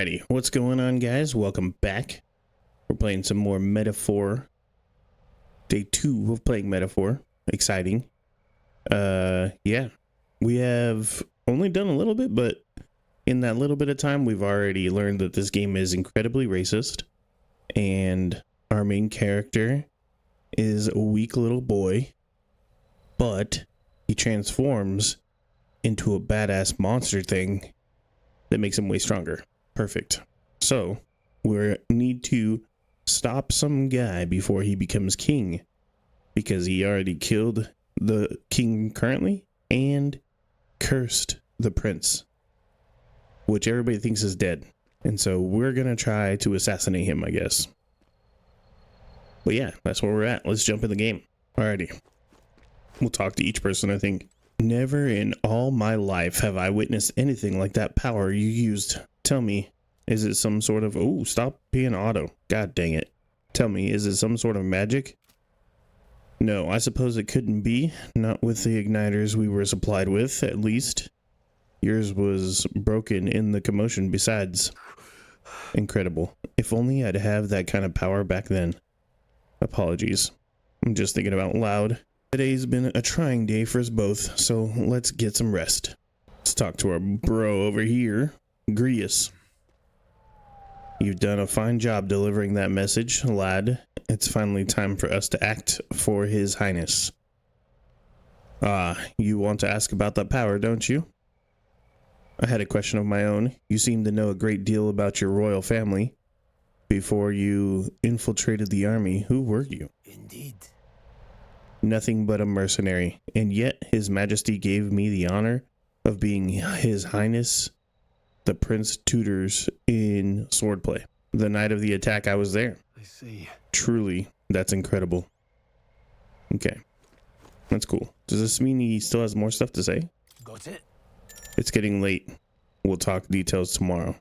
Alrighty, what's going on, guys? Welcome back. We're playing some more Metaphor. Day 2 of playing Metaphor. Exciting. Yeah. We have only done a little bit, but in that little bit of time, we've already learned that this game is incredibly racist. And our main character is a weak little boy, but he transforms into a badass monster thing that makes him way stronger. Perfect. So we need to stop some guy before he becomes king, because he already killed the king currently and cursed the prince, which everybody thinks is dead. And so we're gonna try to assassinate him, I guess. But yeah, that's where we're at. Let's jump in the game. Alrighty. We'll talk to each person, I think. Never in all my life have I witnessed anything like that power you used. Tell me, is it some sort of... Oh, stop being auto. God dang it. Tell me, is it some sort of magic? No, I suppose it couldn't be. Not with the igniters we were supplied with, at least. Yours was broken in the commotion besides. Incredible. If only I'd have that kind of power back then. Apologies. I'm just thinking out loud. Today's been a trying day for us both, so let's get some rest. Let's talk to our bro over here, Grius. You've done a fine job delivering that message, lad. It's finally time for us to act for His Highness. You want to ask about that power, don't you? I had a question of my own. You seem to know a great deal about your royal family. Before you infiltrated the army, who were you? Indeed. Nothing but a mercenary, and yet His Majesty gave me the honor of being His Highness, the Prince Tutors in swordplay. The night of the attack, I was there. I see. Truly, that's incredible. Okay, that's cool. Does this mean he still has more stuff to say? Got it. It's getting late. We'll talk details tomorrow.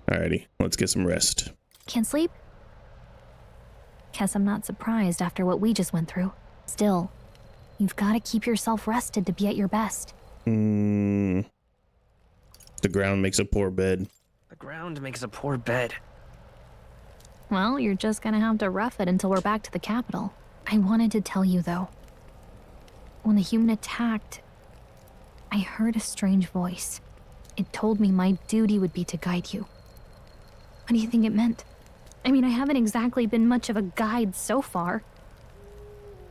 Alrighty, let's get some rest. Can't sleep? Guess I'm not surprised after what we just went through. Still, you've got to keep yourself rested to be at your best. The ground makes a poor bed. The ground makes a poor bed. Well, you're just gonna have to rough it until we're back to the capital. I wanted to tell you, though. When the human attacked, I heard a strange voice. It told me my duty would be to guide you. What do you think it meant? I mean, I haven't exactly been much of a guide so far.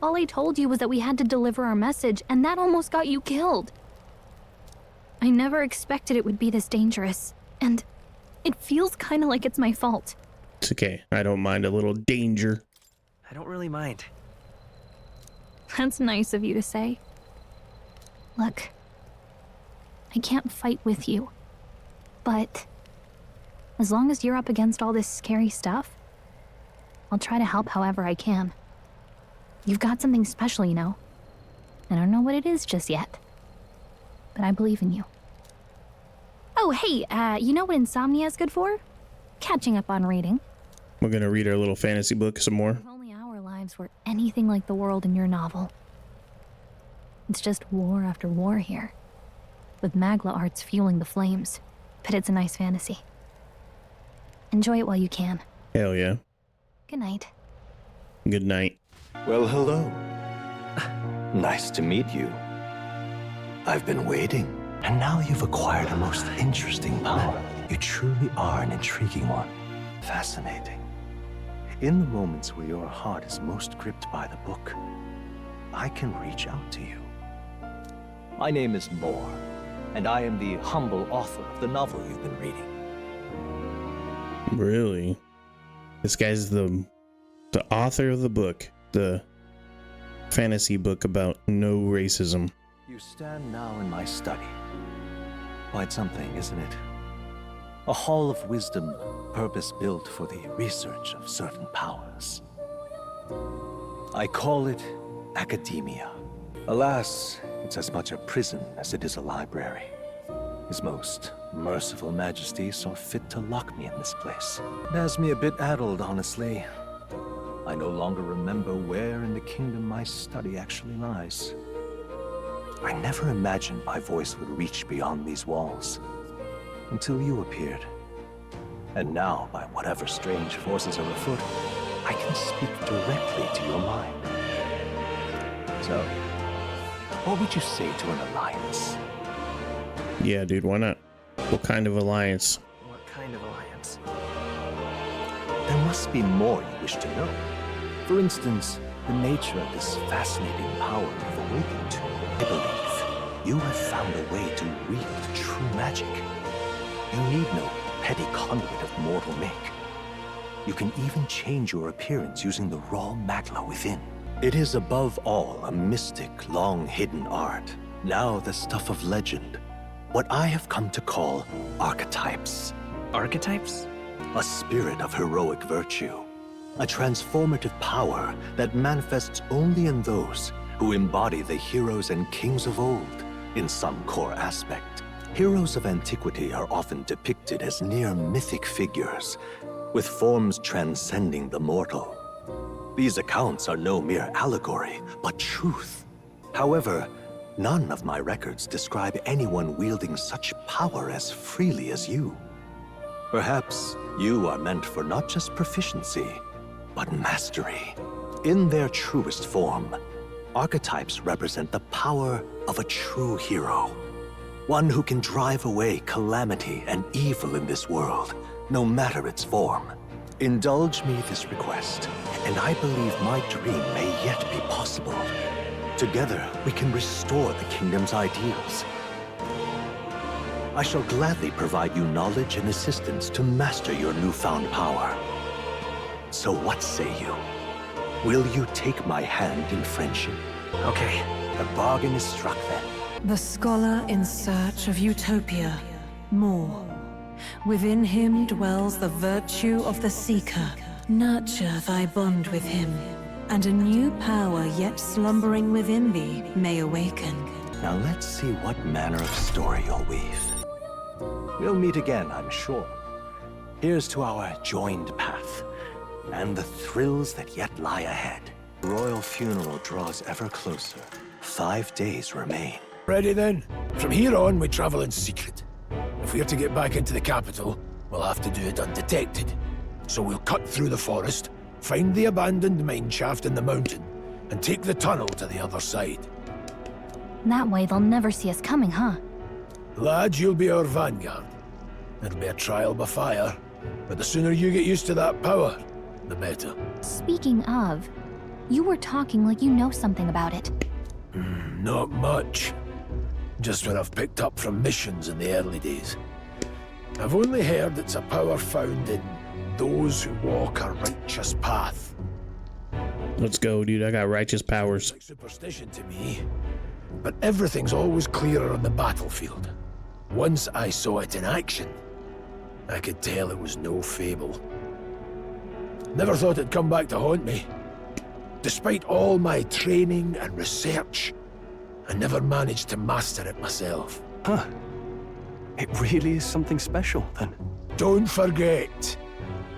All I told you was that we had to deliver our message, and that almost got you killed. I never expected it would be this dangerous, and it feels kind of like it's my fault. It's okay. I don't mind a little danger. I don't really mind. That's nice of you to say. Look, I can't fight with you, but as long as you're up against all this scary stuff, I'll try to help however I can. You've got something special, you know. I don't know what it is just yet, but I believe in you. Oh, hey, you know what insomnia is good for? Catching up on reading. We're gonna read our little fantasy book some more. If only our lives were anything like the world in your novel. It's just war after war here, with Magla arts fueling the flames, but it's a nice fantasy. Enjoy it while you can. Hell yeah. Good night. Good night. Well, hello. Nice to meet you. I've been waiting. And now you've acquired a most interesting power. You truly are an intriguing one. Fascinating. In the moments where your heart is most gripped by the book, I can reach out to you. My name is Moore, and I am the humble author of the novel you've been reading. Really? This guy's the author of the book, the fantasy book about no racism. You stand now in my study. Quite something, isn't it? A hall of wisdom, purpose-built for the research of certain powers. I call it academia. Alas, it's as much a prison as it is a library. His most merciful majesty saw fit to lock me in this place. It has me a bit addled, honestly. I no longer remember where in the kingdom my study actually lies. I never imagined my voice would reach beyond these walls, until you appeared. And now, by whatever strange forces are afoot, I can speak directly to your mind. So, what would you say to an alliance? Yeah, dude, why not? What kind of alliance? What kind of alliance? There must be more you wish to know. For instance, the nature of this fascinating power you've awakened to. I believe you have found a way to wield true magic. You need no petty conduit of mortal make. You can even change your appearance using the raw magla within. It is above all a mystic, long-hidden art, now the stuff of legend. What I have come to call archetypes. Archetypes? A spirit of heroic virtue. A transformative power that manifests only in those who embody the heroes and kings of old in some core aspect. Heroes of antiquity are often depicted as near mythic figures, with forms transcending the mortal. These accounts are no mere allegory, but truth. However, none of my records describe anyone wielding such power as freely as you. Perhaps you are meant for not just proficiency, but mastery. In their truest form, archetypes represent the power of a true hero. One who can drive away calamity and evil in this world, no matter its form. Indulge me this request, and I believe my dream may yet be possible. Together, we can restore the kingdom's ideals. I shall gladly provide you knowledge and assistance to master your newfound power. So what say you? Will you take my hand in friendship? Okay. The bargain is struck then. The scholar in search of utopia. More. Within him dwells the virtue of the seeker. Nurture thy bond with him, and a new power yet slumbering within thee may awaken. Now let's see what manner of story you'll weave. We'll meet again, I'm sure. Here's to our joined path, and the thrills that yet lie ahead. Royal funeral draws ever closer. 5 days remain. Ready then? From here on, we travel in secret. If we're to get back into the capital, we'll have to do it undetected. So we'll cut through the forest, find the abandoned mine shaft in the mountain, and take the tunnel to the other side. That way they'll never see us coming, huh? Lad, you'll be our vanguard. It'll be a trial by fire, but the sooner you get used to that power, the better. Speaking of, you were talking like you know something about it. Not much. Just what I've picked up from missions in the early days. I've only heard it's a power found in those who walk a righteous path. Let's go, dude. I got righteous powers. Like superstition to me, but everything's always clearer on the battlefield. Once I saw it in action, I could tell it was no fable. Never thought it'd come back to haunt me. Despite all my training and research, I never managed to master it myself. Huh. It really is something special, then. Don't forget,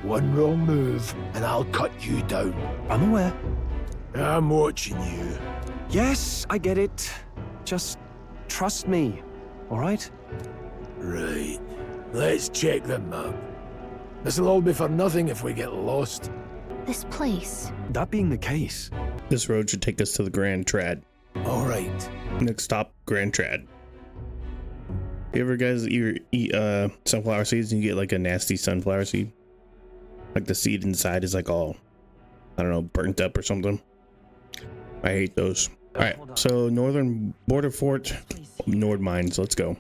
one wrong move and I'll cut you down. I'm aware. I'm watching you. Yes, I get it. Just trust me, all right? Right. Let's check the map. This'll all be for nothing if we get lost. This place. That being the case, This road should take us to the Grand Trad. All right. Next stop, Grand Trad. You ever guys eat sunflower seeds and you get like a nasty sunflower seed? Like the seed inside is like all, I don't know, burnt up or something. I hate those. All right, so northern border fort, Nord mines. Let's go.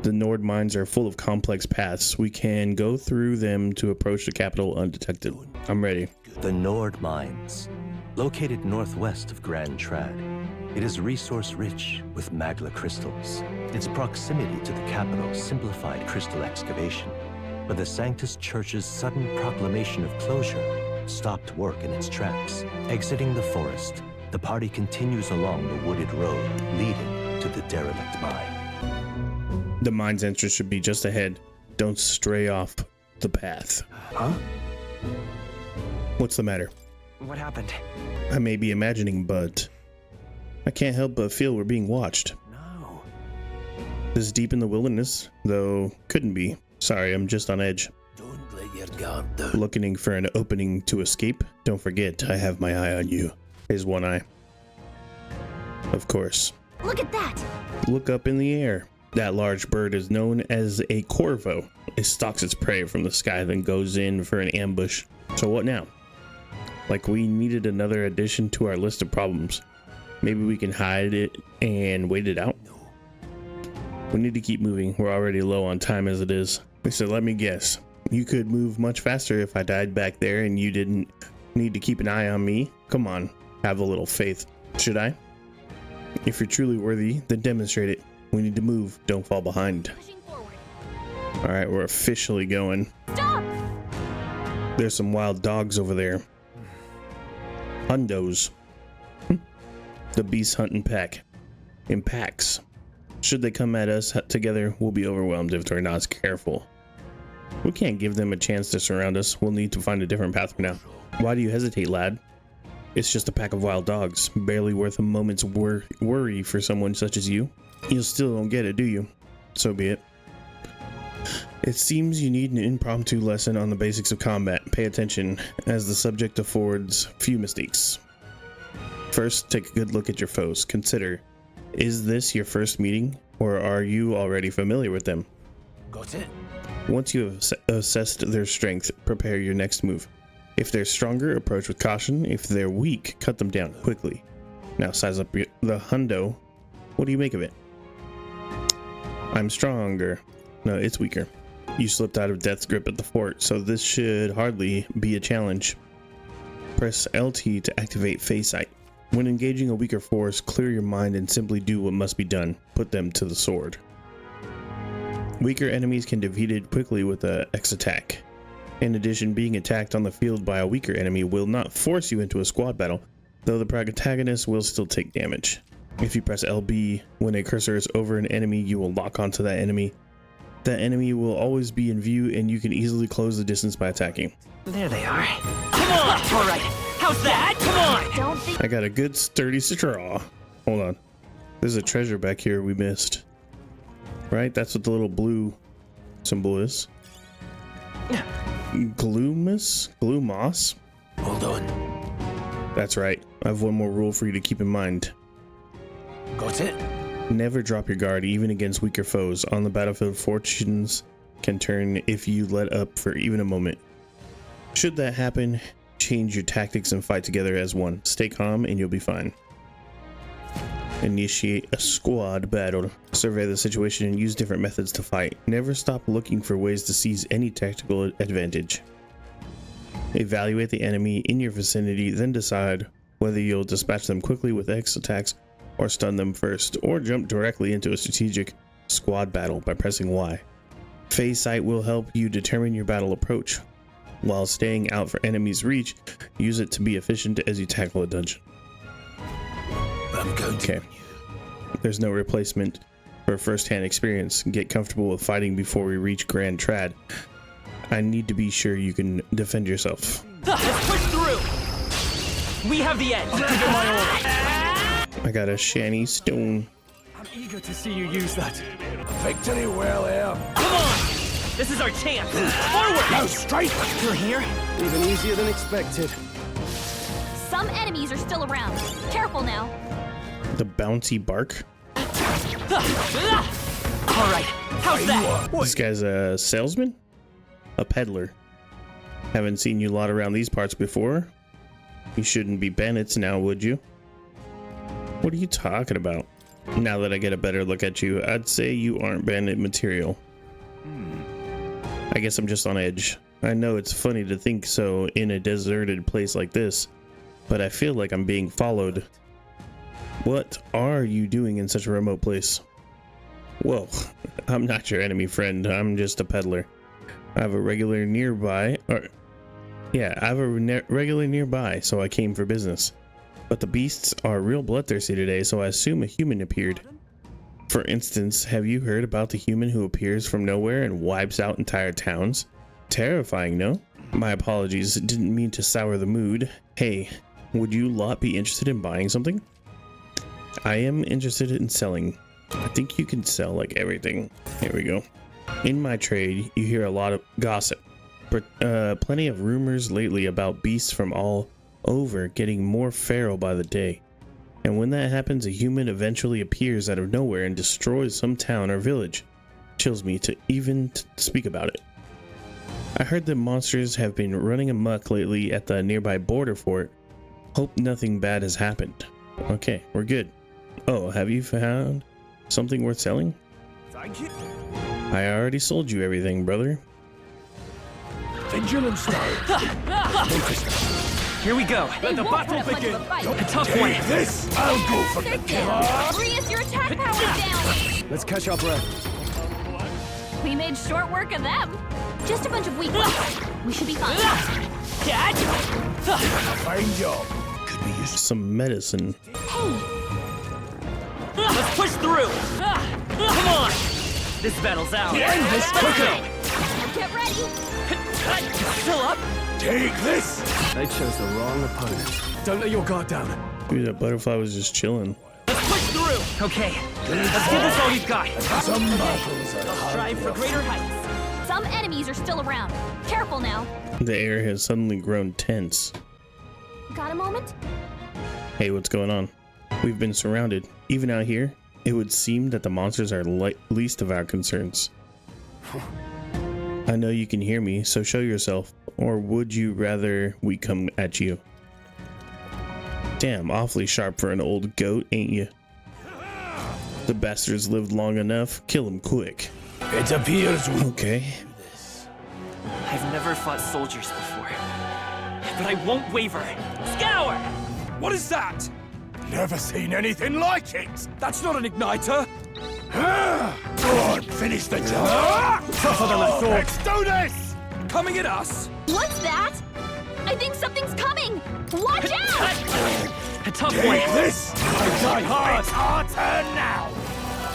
The Nord mines are full of complex paths. We can go through them to approach the capital undetected. I'm ready. The Nord Mines, located northwest of Grand Trad. It is resource-rich with magla crystals. Its proximity to the capital simplified crystal excavation, but the Sanctus Church's sudden proclamation of closure stopped work in its tracks. Exiting the forest, the party continues along the wooded road leading to the derelict mine. The mine's entrance should be just ahead. Don't stray off the path. huh? What's the matter? What happened? I may be imagining, but I can't help but feel we're being watched. No. This deep in the wilderness, though couldn't be. Sorry, I'm just on edge. Don't let your guard down. Looking for an opening to escape? Don't forget, I have my eye on you. Here's one eye. Of course. Look at that! Look up in the air. That large bird is known as a corvo. It stalks its prey from the sky, then goes in for an ambush. So what now? Like we needed another addition to our list of problems. Maybe we can hide it and wait it out? We need to keep moving. We're already low on time as it is. So let me guess. You could move much faster if I died back there and you didn't need to keep an eye on me. Come on, have a little faith. Should I? If you're truly worthy, then demonstrate it. We need to move. Don't fall behind. All right, we're officially going. Stop! There's some wild dogs over there. Hundos. The beast hunting pack. In packs. Should they come at us together, we'll be overwhelmed if they're not careful. We can't give them a chance to surround us. We'll need to find a different path for now. Why do you hesitate, lad? It's just a pack of wild dogs, barely worth a moment's worry for someone such as you. You still don't get it, do you? So be it. It seems you need an impromptu lesson on the basics of combat. Pay attention, as the subject affords few mistakes. First, take a good look at your foes. Consider, is this your first meeting, or are you already familiar with them? Got it? Once you have assessed their strength, prepare your next move. If they're stronger, approach with caution. If they're weak, cut them down quickly. Now size up the hundo. What do you make of it? I'm stronger. No, it's weaker. You slipped out of death's grip at the fort, so this should hardly be a challenge. Press LT to activate phase sight. When engaging a weaker force, clear your mind and simply do what must be done. Put them to the sword. Weaker enemies can be defeated quickly with a X attack. In addition, being attacked on the field by a weaker enemy will not force you into a squad battle, though the protagonist will still take damage. If you press LB when a cursor is over an enemy, you will lock onto that enemy. That enemy will always be in view and you can easily close the distance by attacking. There they are. Come on! All right. How's that? Come on! Don't think I got a good sturdy straw. Hold on. There's a treasure back here we missed. Right? That's what the little blue symbol is. Gloomoss? Hold on. That's right. I have one more rule for you to keep in mind. Got it? Never drop your guard, even against weaker foes. On the battlefield, fortunes can turn if you let up for even a moment. Should that happen, change your tactics and fight together as one. Stay calm and you'll be fine. Initiate a squad battle. Survey the situation and use different methods to fight. Never stop looking for ways to seize any tactical advantage. Evaluate the enemy in your vicinity, then decide whether you'll dispatch them quickly with X attacks or stun them first, or jump directly into a strategic squad battle by pressing Y. Phase sight will help you determine your battle approach. While staying out for enemies' reach, use it to be efficient as you tackle a dungeon. I'm counting Okay. There's no replacement for first-hand experience. Get comfortable with fighting before we reach Grand Trad. I need to be sure you can defend yourself. Let's push through! We have the edge! Give it my all! I got a shanty stone. I'm eager to see you use that. victory well earned. Come on! This is our chance! Forward! Now strike! You're here? Even easier than expected. some enemies are still around. Careful now. The bouncy bark. All right, how's that? This guy's a salesman? A peddler. Haven't seen you lot around these parts before. You shouldn't be bandits now, would you? What are you talking about? Now that I get a better look at you, I'd say you aren't bandit material. I guess I'm just on edge. I know it's funny to think so in a deserted place like this, but I feel like I'm being followed. What are you doing in such a remote place? Well, I'm not your enemy, friend. I'm just a peddler. I have a regular nearby, regular nearby, so I came for business. But the beasts are real bloodthirsty today, so I assume a human appeared. For instance, have you heard about the human who appears from nowhere and wipes out entire towns? Terrifying, no? My apologies, didn't mean to sour the mood. Hey, would you lot be interested in buying something? I am interested in selling. I think you can sell like everything. Here we go. In my trade, you hear a lot of gossip. Plenty of rumors lately about beasts from all over getting more feral by the day. And when that happens, a human eventually appears out of nowhere and destroys some town or village. Chills me to even speak about it. I heard the monsters have been running amok lately at the nearby border fort. Hope nothing bad has happened. Okay, we're good. Oh, have you found something worth selling? Thank you. I already sold you everything, brother. Vigilance now. Here we go. They Let the won't battle put up much begin. of a fight. A tough one. This, I'll go for the kill. Rias, your attack power's down. Let's catch our breath. We made short work of them. Just a bunch of weak ones. We should be fine. Fine job. Could be used. Some medicine. Hey, Let's push through. Come on. This battle's out. End this quicker. get ready. Still up? Take this. They chose the wrong opponent. Don't let your guard down. Dude, that butterfly was just chilling. Let's push through. Okay. Let's give this all we've got. Some battles are hard. Strive for greater heights. Some enemies are still around. Careful now. The air has suddenly grown tense. Got a moment? Hey, what's going on? We've been surrounded. Even out here, it would seem that the monsters are least of our concerns. I know you can hear me, so show yourself. Or would you rather we come at you? Damn, awfully sharp for an old goat, ain't you? The bastards lived long enough. Kill them quick. It appears we Okay. I've never fought soldiers before, but I won't waver. Scour! What is that? never seen anything like it. That's not an igniter. Go on, finish the job. Tougher than I thought. Let's do this. Coming at us. What's that? I think something's coming. Watch out! A tough Take one. this. I die hard. It's our turn now.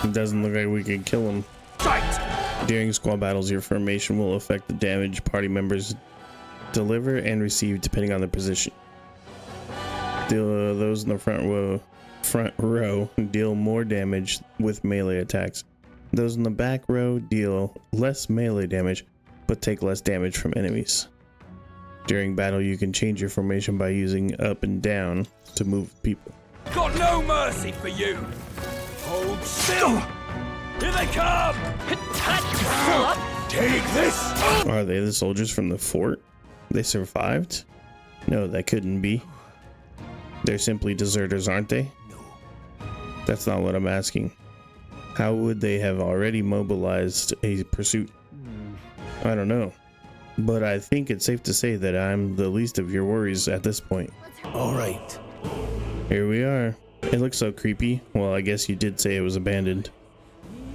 It doesn't look like we can kill him. Right. During squad battles, your formation will affect the damage party members deliver and receive depending on their position. Those in the front row deal more damage with melee attacks. Those in the back row deal less melee damage, but take less damage from enemies. During battle, you can change your formation by using up and down to move people. Got no mercy for you. Hold still. Here they come. Still up. Take this. Are they the soldiers from the fort? They survived? No, that couldn't be. They're simply deserters, aren't they? That's not what I'm asking. How would they have already mobilized a pursuit? I don't know. But I think it's safe to say that I'm the least of your worries at this point. All right. Here we are. It looks so creepy. Well, I guess you did say it was abandoned.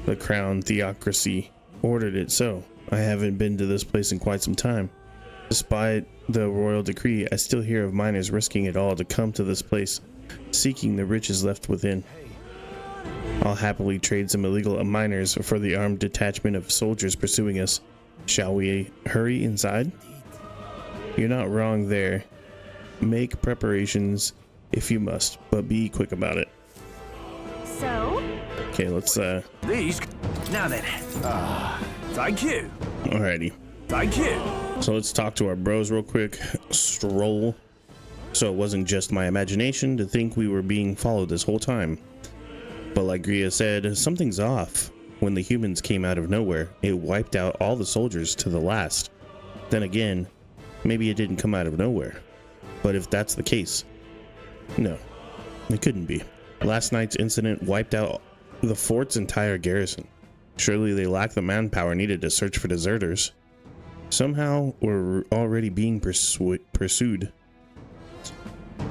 The crown theocracy ordered it so. I haven't been to this place in quite some time. Despite the royal decree, I still hear of miners risking it all to come to this place, seeking the riches left within. I'll happily trade some illegal miners for the armed detachment of soldiers pursuing us. Shall we hurry inside? You're not wrong there. Make preparations if you must, but be quick about it. So? Okay, let's These. Now then. Thank you. alrighty. Thank you. So let's talk to our bros real quick. Stroll. So it wasn't just my imagination to think we were being followed this whole time. But like Gria said, something's off. When the humans came out of nowhere, it wiped out all the soldiers to the last. Then again, maybe it didn't come out of nowhere. But if that's the case, no, it couldn't be. Last night's incident wiped out the fort's entire garrison. Surely they lack the manpower needed to search for deserters. Somehow we're already being pursued.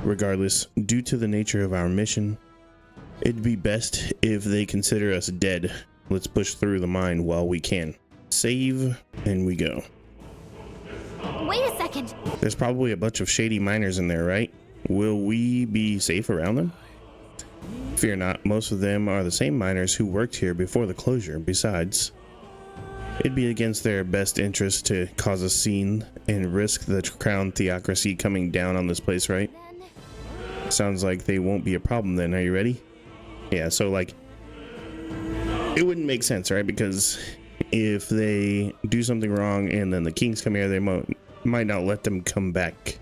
Regardless, due to the nature of our mission, it'd be best if they consider us dead. Let's push through the mine while we can. Save, and we go. Wait a second. There's probably a bunch of shady miners in there, right? Will we be safe around them? Fear not, most of them are the same miners who worked here before the closure. Besides, it'd be against their best interest to cause a scene and risk the crown theocracy coming down on this place, right? Sounds like they won't be a problem then. Are you ready? Yeah, so like, it wouldn't make sense, right? Because if they do something wrong and then the kings come here, they might not let them come back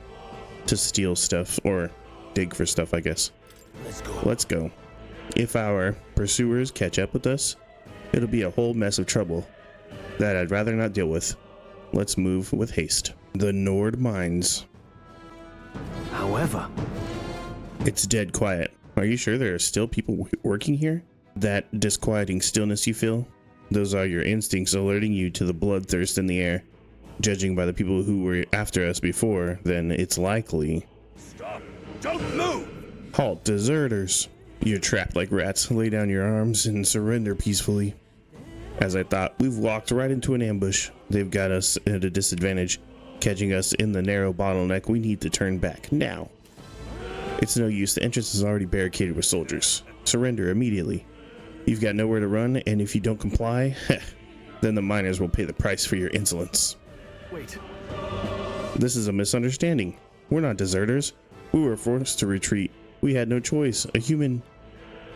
to steal stuff or dig for stuff, I guess. Let's go. If our pursuers catch up with us, it'll be a whole mess of trouble that I'd rather not deal with. Let's move with haste. The Nord Mines. However, It's dead quiet. Are you sure there are still people working here? That disquieting stillness you feel? Those are your instincts alerting you to the bloodthirst in the air. Judging by the people who were after us before, then it's likely... Stop! Don't move! Halt, deserters! You're trapped like rats. Lay down your arms and surrender peacefully. As I thought, we've walked right into an ambush. They've got us at a disadvantage. Catching us in the narrow bottleneck, we need to turn back now. It's no use, the entrance is already barricaded with soldiers. Surrender immediately. You've got nowhere to run, and if you don't comply, then the miners will pay the price for your insolence. wait. This is a misunderstanding. We're not deserters. We were forced to retreat. We had no choice. A human...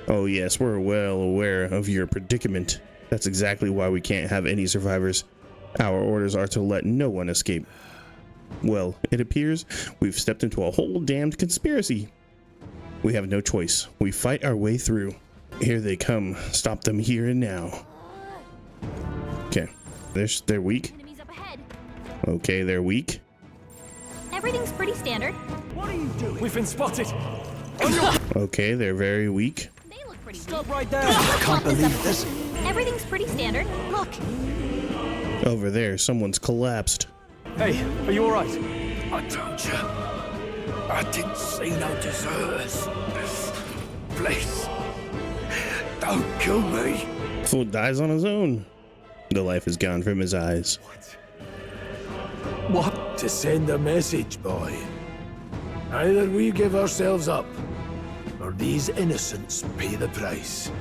Oh yes, we're well aware of your predicament. That's exactly why we can't have any survivors. Our orders are to let no one escape. Well, it appears we've stepped into a whole damned conspiracy. We have no choice. We fight our way through. Here they come. Stop them here and now. Okay. They're weak. Enemies up ahead. Okay, they're weak. Everything's pretty standard. What are you doing? We've been spotted. Okay, they're very weak. They look pretty Stop weak. right there. I can't believe this. Everything's pretty standard. Look. Over there, someone's collapsed. Hey, are you alright? I told you. I didn't see no deserters. Please. Don't kill me. Fool dies on his own. The life is gone from his eyes. What? To send a message, boy. Either we give ourselves up, or these innocents pay the price.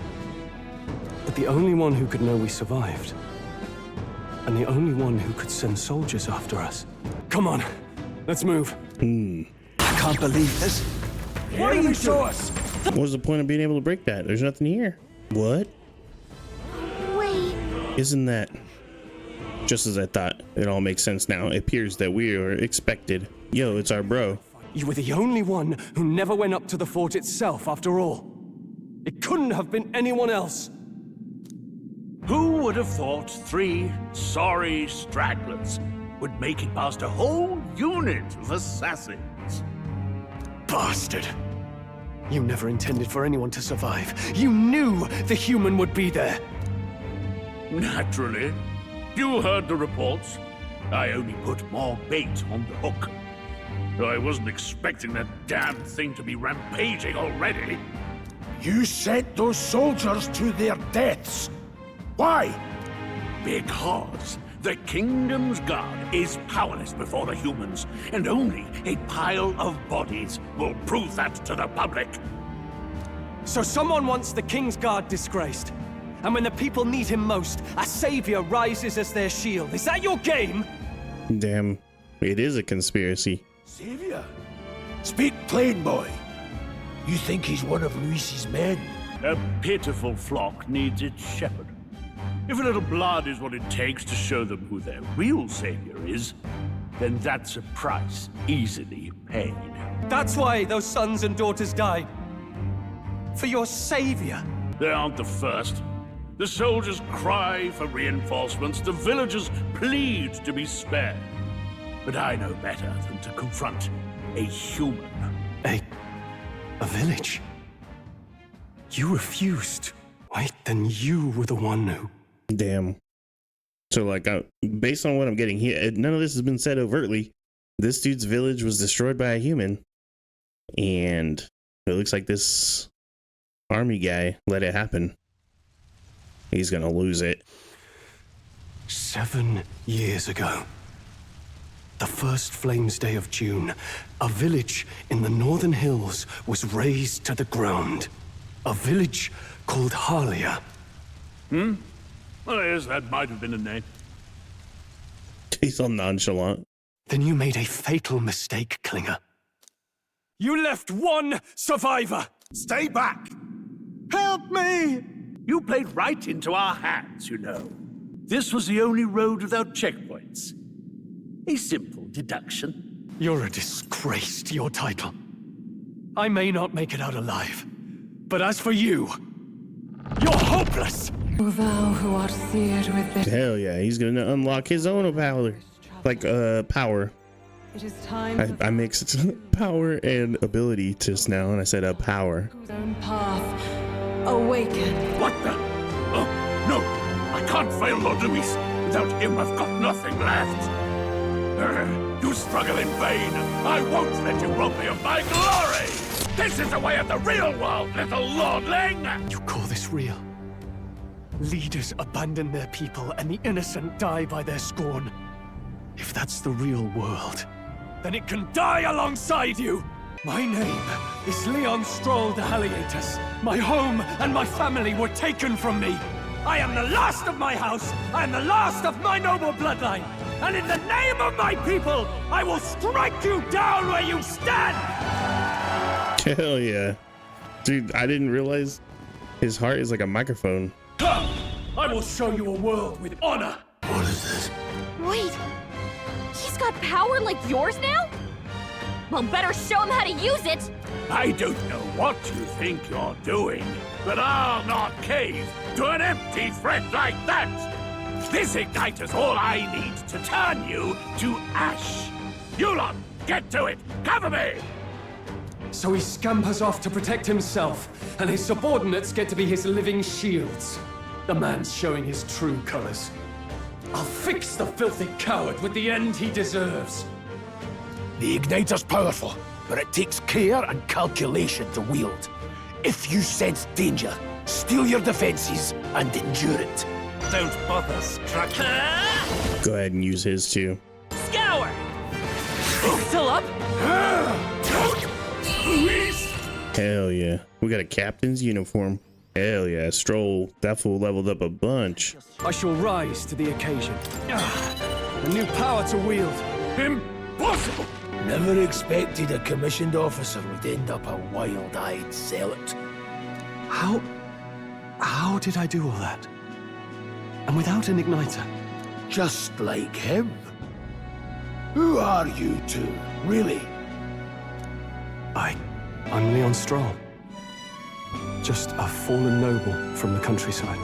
But the only one who could know we survived, and the only one who could send soldiers after us. Come on, let's move. I can't believe this. What do you show us? What was the point of being able to break that? There's nothing here. What? Wait. Isn't that... Just as I thought. It all makes sense now. It appears that we are expected. Yo, it's our bro. You were the only one who never went up to the fort itself, after all. It couldn't have been anyone else. Who would have thought 3 sorry stragglers would make it past a whole unit of assassins? Bastard. You never intended for anyone to survive. You knew the human would be there. Naturally. You heard the reports. I only put more bait on the hook. I wasn't expecting that damn thing to be rampaging already. You sent those soldiers to their deaths. Why? Because the Kingdom's Guard is powerless before the humans, and only a pile of bodies will prove that to the public. So someone wants the King's Guard disgraced. And when the people need him most, a savior rises as their shield. Is that your game? Damn. It is a conspiracy. Savior? Speak plain, boy. You think he's one of Luis's men? A pitiful flock needs its shepherd. If a little blood is what it takes to show them who their real savior is, then that's a price easily paid. That's why those sons and daughters died. For your savior. They aren't the first. The soldiers cry for reinforcements, the villagers plead to be spared. But I know better than to confront a human. A village? You refused. Wait, then you were the one who... Damn. So, like, based on what I'm getting here, none of this has been said overtly. This dude's village was destroyed by a human. And it looks like this army guy let it happen. He's gonna lose it. 7 years ago. The first Flames Day of June, a village in the northern hills was razed to the ground. A village called Harlia. Well, yes, that might have been a name. He's all nonchalant. Then you made a fatal mistake, Klinger. You left one survivor! Stay back! Help me! You played right into our hands, you know. This was the only road without checkpoints. A simple deduction. You're a disgrace to your title. I may not make it out alive, but as for you, you're hopeless! O thou who art seared with Hell yeah, he's gonna unlock his own power. Like power. It is time I mixed power and ability just now, and I said power. his own path. Awaken. What the? Oh, no! I can't fail Lord Luis. Without him, I've got nothing left. You struggle in vain. I won't let you rob me of my glory! This is the way of the real world, little lordling! You call this real? Leaders abandon their people and the innocent die by their scorn. If that's the real world, then it can die alongside you! My name is Leon Stroll de Haliatus. My home and my family were taken from me. I am the last of my house. I am the last of my noble bloodline. And in the name of my people, I will strike you down where you stand! Hell yeah. Dude, I didn't realize his heart is like a microphone. Come! I will show you a world with honor! What is this? Wait, he's got power like yours now? Well, better show him how to use it. I don't know what you think you're doing, but I'll not cave to an empty threat like that! This igniter's all I need to turn you to ash! You lot, get to it! Cover me! So he scampers off to protect himself, and his subordinates get to be his living shields. The man's showing his true colors. I'll fix the filthy coward with the end he deserves. The igniter's powerful, but it takes care and calculation to wield. If you sense danger, steel your defenses and endure it. Don't bother striking. Go ahead and use his too. Scour! Still up? Hell yeah. We got a captain's uniform. Hell yeah. Stroll. That fool leveled up a bunch. I shall rise to the occasion. A new power to wield. Impossible! Never expected a commissioned officer would end up a wild-eyed zealot. How did I do all that? And without an igniter? Just like him. Who are you two, really? I'm Leon Stroll. Just a fallen noble from the countryside.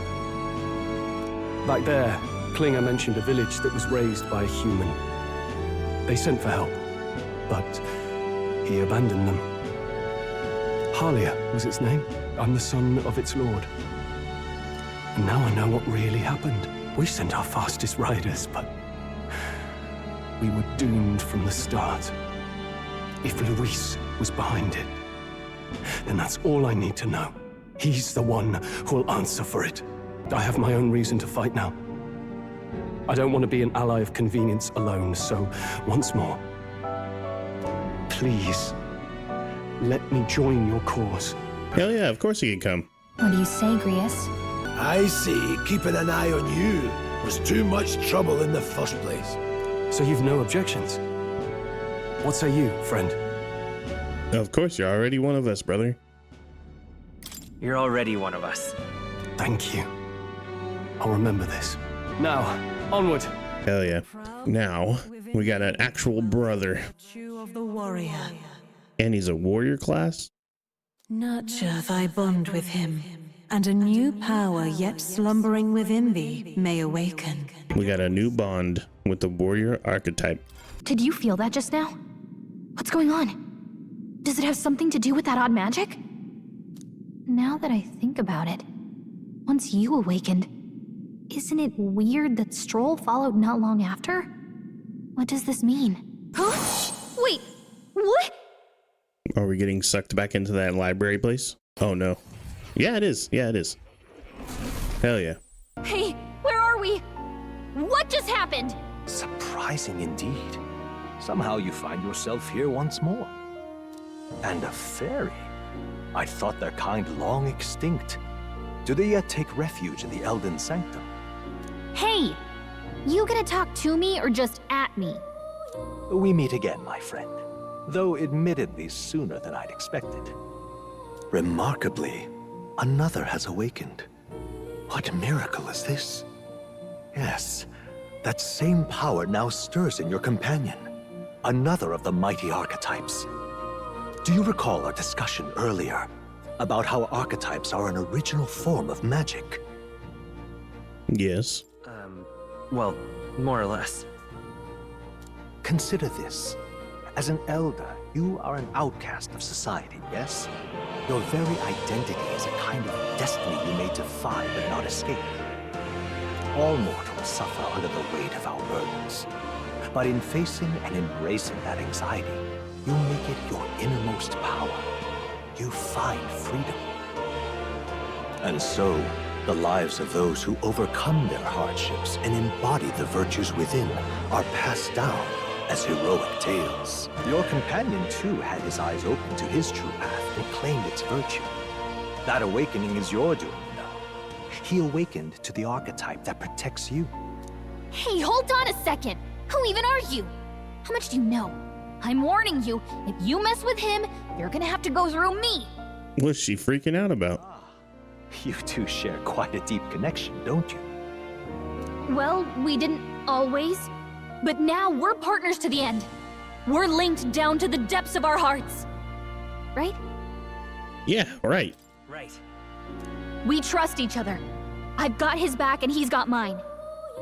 Back there, Klinger mentioned a village that was raised by a human. They sent for help, but he abandoned them. Halia was its name. I'm the son of its lord. And now I know what really happened. We sent our fastest riders, but we were doomed from the start. If Luis was behind it, then that's all I need to know. He's the one who'll answer for it. I have my own reason to fight now. I don't want to be an ally of convenience alone, so once more, please, let me join your cause. Hell yeah, of course he can come. What do you say, Grius? I say keeping an eye on you was too much trouble in the first place. So you've no objections? What say you, friend? Of course, you're already one of us, brother. You're already one of us. Thank you. I'll remember this. Now, onward. Hell yeah. Now, we got an actual brother. Virtue of the warrior. And he's a warrior class? Nurture thy bond with him, and a new power yet slumbering within thee may awaken. We got a new bond with the warrior archetype. Did you feel that just now? What's going on? Does it have something to do with that odd magic? Now that I think about it, once you awakened, isn't it weird that Stroll followed not long after? What does this mean? Huh? Wait, what? Are we getting sucked back into that library place? Oh no. Yeah, it is. Yeah, it is. Hell yeah. Hey, where are we? What just happened? Surprising indeed. Somehow you find yourself here once more. And a fairy. I thought their kind long extinct. Do they yet take refuge in the Elden Sanctum? Hey, you gonna talk to me or just at me? We meet again, my friend. Though admittedly sooner than I'd expected. Remarkably, another has awakened. What miracle is this? Yes, that same power now stirs in your companion, another of the mighty archetypes. Do you recall our discussion earlier about how archetypes are an original form of magic? Yes. Well, more or less. Consider this. As an elder, you are an outcast of society, yes? Your very identity is a kind of destiny you may defy but not escape. All mortals suffer under the weight of our burdens. But in facing and embracing that anxiety, you make it your innermost power. You find freedom. And so, the lives of those who overcome their hardships and embody the virtues within are passed down as heroic tales. Your companion, too, had his eyes open to his true path and claimed its virtue. That awakening is your doing, you know. He awakened to the archetype that protects you. Hey, hold on a second! Who even are you? How much do you know? I'm warning you, if you mess with him, you're gonna have to go through me! What's she freaking out about? You two share quite a deep connection, don't you? Well, we didn't always. But now we're partners to the end. We're linked down to the depths of our hearts. Right? Yeah, right. Right. We trust each other. I've got his back and he's got mine.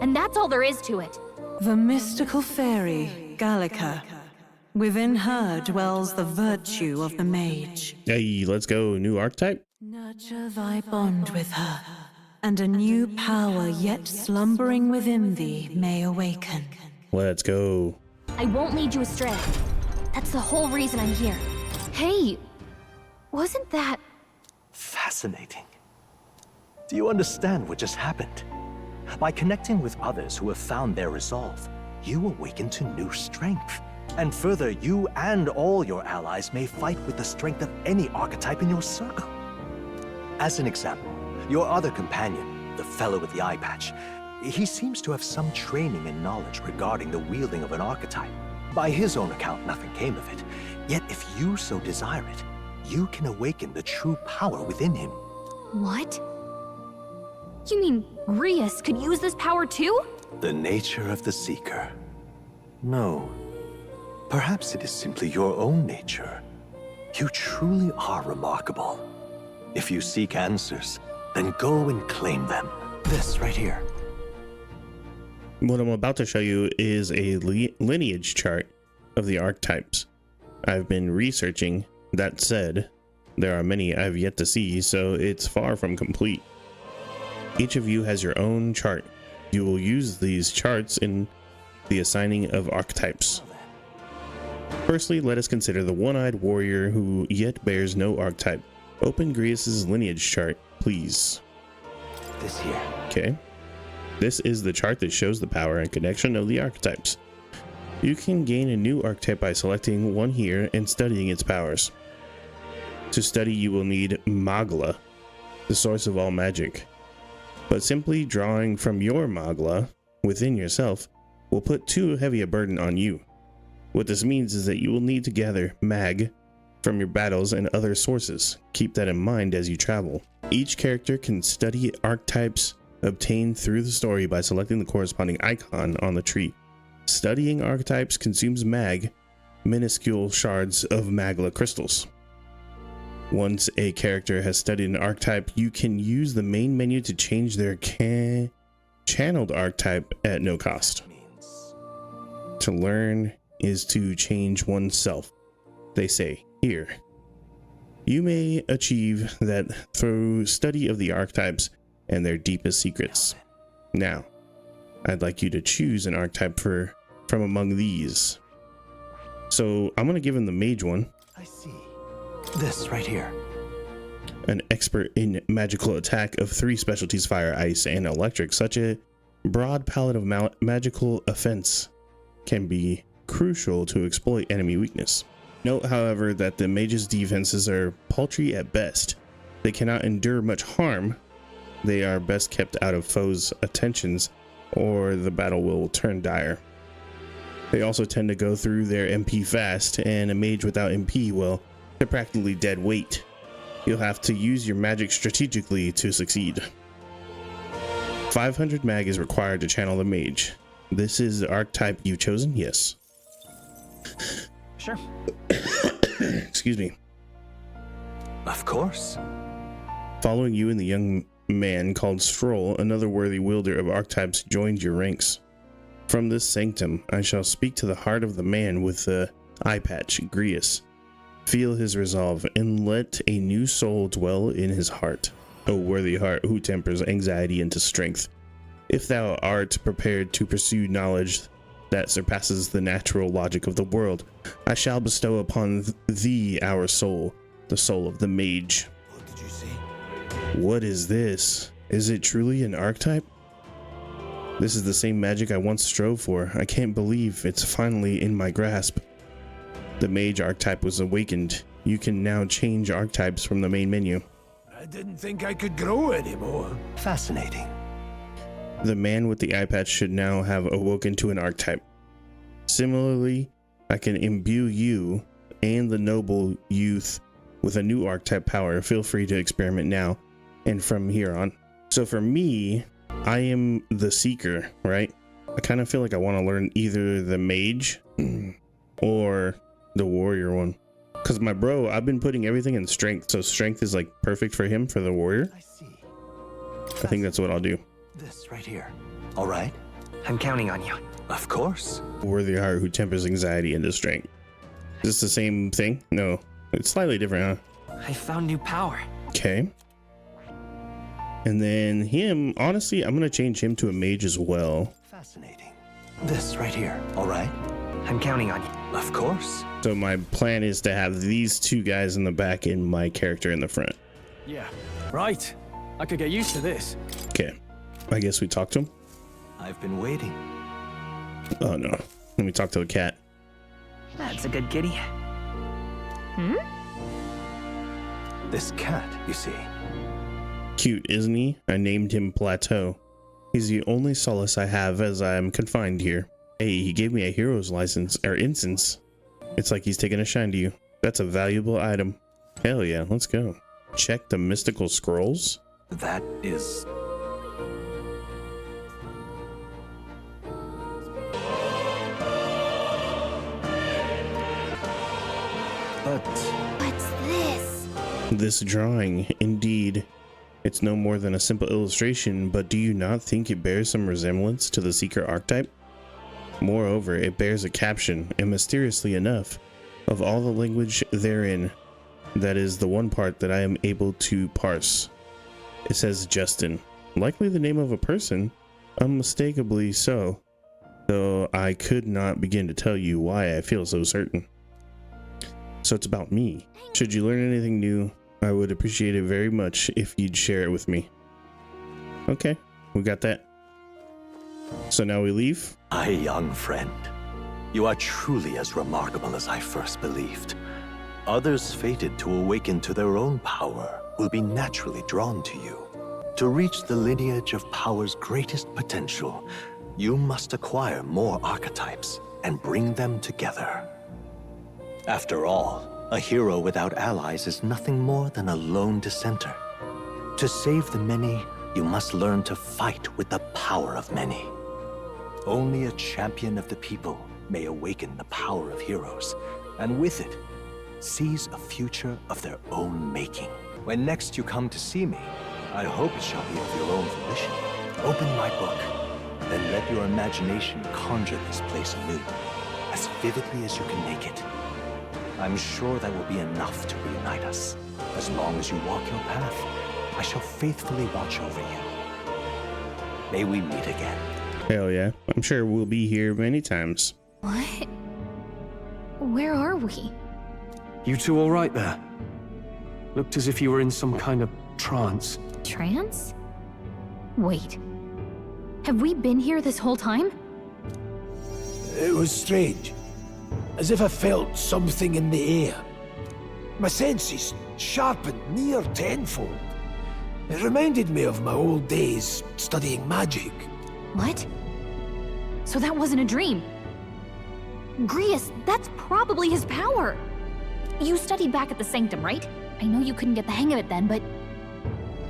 And that's all there is to it. The mystical fairy, Gallica. Within her dwells the virtue of the mage. Hey, let's go. New archetype? Nurture thy bond with her, and a new power yet slumbering within thee may awaken. Let's go. I won't lead you astray. That's the whole reason I'm here. Hey, wasn't that... Fascinating. Do you understand what just happened? By connecting with others who have found their resolve, you awaken to new strength. And further, you and all your allies may fight with the strength of any archetype in your circle. As an example, your other companion, the fellow with the eye patch, he seems to have some training and knowledge regarding the wielding of an archetype. By his own account, nothing came of it. Yet if you so desire it, you can awaken the true power within him. What? You mean Rias could use this power too? The nature of the Seeker. No. Perhaps it is simply your own nature. You truly are remarkable. If you seek answers, then go and claim them. This right here. What I'm about to show you is a lineage chart of the archetypes. I've been researching. That said, there are many I've yet to see, so it's far from complete. Each of you has your own chart. You will use these charts in the assigning of archetypes. Firstly, let us consider the one-eyed warrior who yet bears no archetype. Open Grius's lineage chart, please. This here. Okay. This is the chart that shows the power and connection of the archetypes. You can gain a new archetype by selecting one here and studying its powers. To study, you will need Magla, the source of all magic. But simply drawing from your Magla within yourself will put too heavy a burden on you. What this means is that you will need to gather Mag from your battles and other sources. Keep that in mind as you travel. Each character can study archetypes obtained through the story by selecting the corresponding icon on the tree. Studying archetypes consumes Mag, minuscule shards of Magla crystals. Once a character has studied an archetype, you can use the main menu to change their channeled archetype at no cost. To learn is to change oneself, they say here. You may achieve that through study of the archetypes and their deepest secrets. Now, I'd like you to choose an archetype from among these. So I'm going to give him the mage one. I see. This right here. An expert in magical attack of 3 specialties, fire, ice, and electric. Such a broad palette of magical offense can be crucial to exploit enemy weakness. Note, however, that the mage's defenses are paltry at best. They cannot endure much harm. They are best kept out of foes' attentions, or the battle will turn dire. They also tend to go through their MP fast, and a mage without MP, well, they're practically dead weight. You'll have to use your magic strategically to succeed. 500 mag is required to channel the mage. This is the archetype you've chosen? Yes. Sure. Excuse me. Of course. Following you and the young man called Stroll, another worthy wielder of archetypes joined your ranks. From this sanctum, I shall speak to the heart of the man with the eye patch, Grius. Feel his resolve, and let a new soul dwell in his heart. O worthy heart who tempers anxiety into strength. If thou art prepared to pursue knowledge that surpasses the natural logic of the world, I shall bestow upon thee our soul, the soul of the mage. What did you say? What is this? Is it truly an archetype? This is the same magic I once strove for. I can't believe it's finally in my grasp. The mage archetype was awakened. You can now change archetypes from the main menu. I didn't think I could grow anymore. Fascinating. The man with the eye patch should now have awoken to an archetype. Similarly, I can imbue you and the noble youth with a new archetype power. Feel free to experiment now and from here on. So for me, I am the seeker, right? I kind of feel like I want to learn either the mage or the warrior one. Because my bro, I've been putting everything in strength. So strength is like perfect for him for the warrior. I see. I think that's what I'll do. This right here. All right? I'm counting on you. Of course. Worthy heart who tempers anxiety into strength. Is this the same thing? No, it's slightly different, huh? I found new power. Okay. And then him, honestly, I'm gonna change him to a mage as well. Fascinating. This right here. All right? I'm counting on you. Of course. So my plan is to have these two guys in the back and my character in the front. Yeah, right. I could get used to this. Okay. I guess we talk to him. I've been waiting. Oh no. Let me talk to the cat. That's a good kitty. This cat, you see. Cute, isn't he? I named him Plateau. He's the only solace I have as I am confined here. Hey, he gave me a hero's license, or instance. It's like he's taking a shine to you. That's a valuable item. Hell yeah, let's go. Check the mystical scrolls. That is... But... What's this? This drawing, indeed. It's no more than a simple illustration, but do you not think it bears some resemblance to the Seeker archetype? Moreover, it bears a caption, and mysteriously enough, of all the language therein, that is the one part that I am able to parse. It says Justin, likely the name of a person, unmistakably so, though I could not begin to tell you why I feel so certain. So it's about me. Should you learn anything new, I would appreciate it very much if you'd share it with me. Okay, we got that. So now we leave? My young friend, you are truly as remarkable as I first believed. Others fated to awaken to their own power will be naturally drawn to you. To reach the lineage of power's greatest potential, you must acquire more archetypes and bring them together. After all, a hero without allies is nothing more than a lone dissenter. To save the many, you must learn to fight with the power of many. Only a champion of the people may awaken the power of heroes, and with it, seize a future of their own making. When next you come to see me, I hope it shall be of your own volition. Open my book, then let your imagination conjure this place anew, as vividly as you can make it. I'm sure that will be enough to reunite us. As long as you walk your path, I shall faithfully watch over you. May we meet again. Hell yeah, I'm sure we'll be here many times. What? Where are we? You two all right there? Looked as if you were in some kind of trance. Trance? Wait. Have we been here this whole time? It was strange. As if I felt something in the air. My senses sharpened near tenfold. It reminded me of my old days studying magic. What? So that wasn't a dream. Grius, that's probably his power. You studied back at the Sanctum, right? I know you couldn't get the hang of it then, but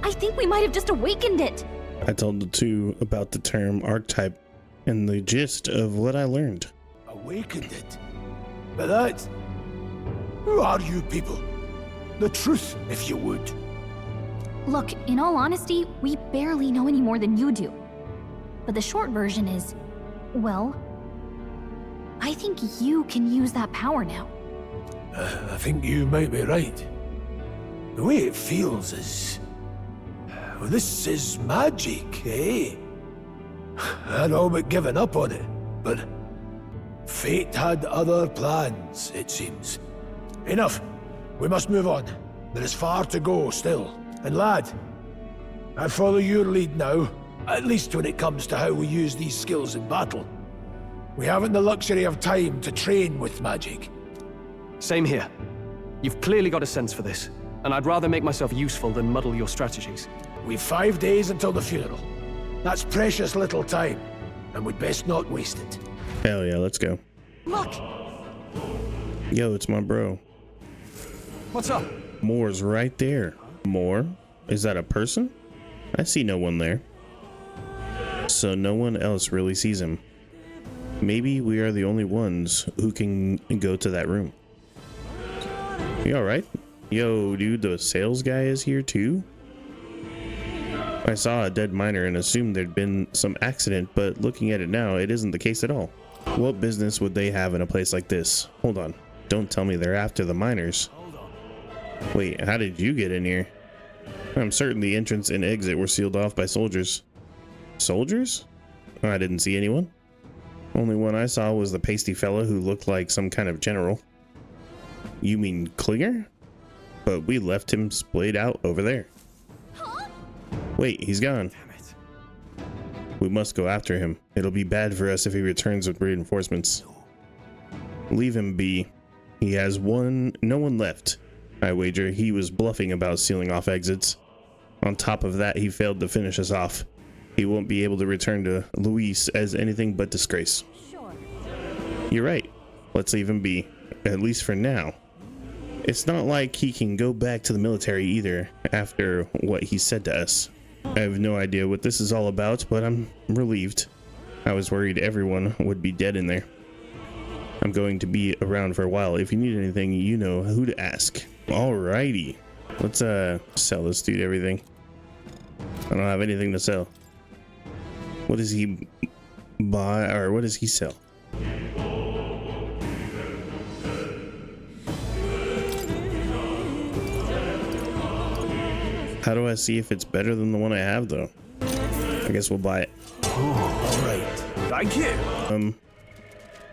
I think we might have just awakened it. I told the two about the term archetype and the gist of what I learned. Awakened it. But that... Who are you people? The truth, if you would. Look, in all honesty, we barely know any more than you do. But the short version is, well, I think you can use that power now. I think you might be right. The way it feels is... Well, this is magic, eh? I'd all but given up on it, but... Fate had other plans, it seems. Enough. We must move on. There is far to go still. And lad, I follow your lead now, at least when it comes to how we use these skills in battle. We haven't the luxury of time to train with magic. Same here. You've clearly got a sense for this, and I'd rather make myself useful than muddle your strategies. We've 5 days until the funeral. That's precious little time, and we'd best not waste it. Hell yeah, let's go. Look! Yo, it's my bro. What's up? Moore's right there. Moore? Is that a person? I see no one there. So no one else really sees him. Maybe we are the only ones who can go to that room. You alright? Yo, dude, the sales guy is here too? I saw a dead miner and assumed there'd been some accident, but looking at it now, it isn't the case at all. What business would they have in a place like this? Hold on. Don't tell me they're after the miners. Wait, how did you get in here? I'm certain the entrance and exit were sealed off by soldiers. Soldiers? I didn't see anyone. Only one I saw was the pasty fella who looked like some kind of general. You mean Klinger? But we left him splayed out over there. Wait, he's gone. We must go after him. It'll be bad for us if he returns with reinforcements. Leave him be. He has no one left. I wager he was bluffing about sealing off exits. On top of that, he failed to finish us off. He won't be able to return to Luis as anything but disgrace. Sure. You're right. Let's leave him be, at least for now. It's not like he can go back to the military either after what he said to us. I have no idea what this is all about, but I'm relieved. I was worried everyone would be dead in there. I'm going to be around for a while. If you need anything, you know who to ask. Alrighty. Let's sell this dude everything. I don't have anything to sell. What does he buy, or what does he sell? How do I see if it's better than the one I have though? I guess we'll buy it. All right. Thank you.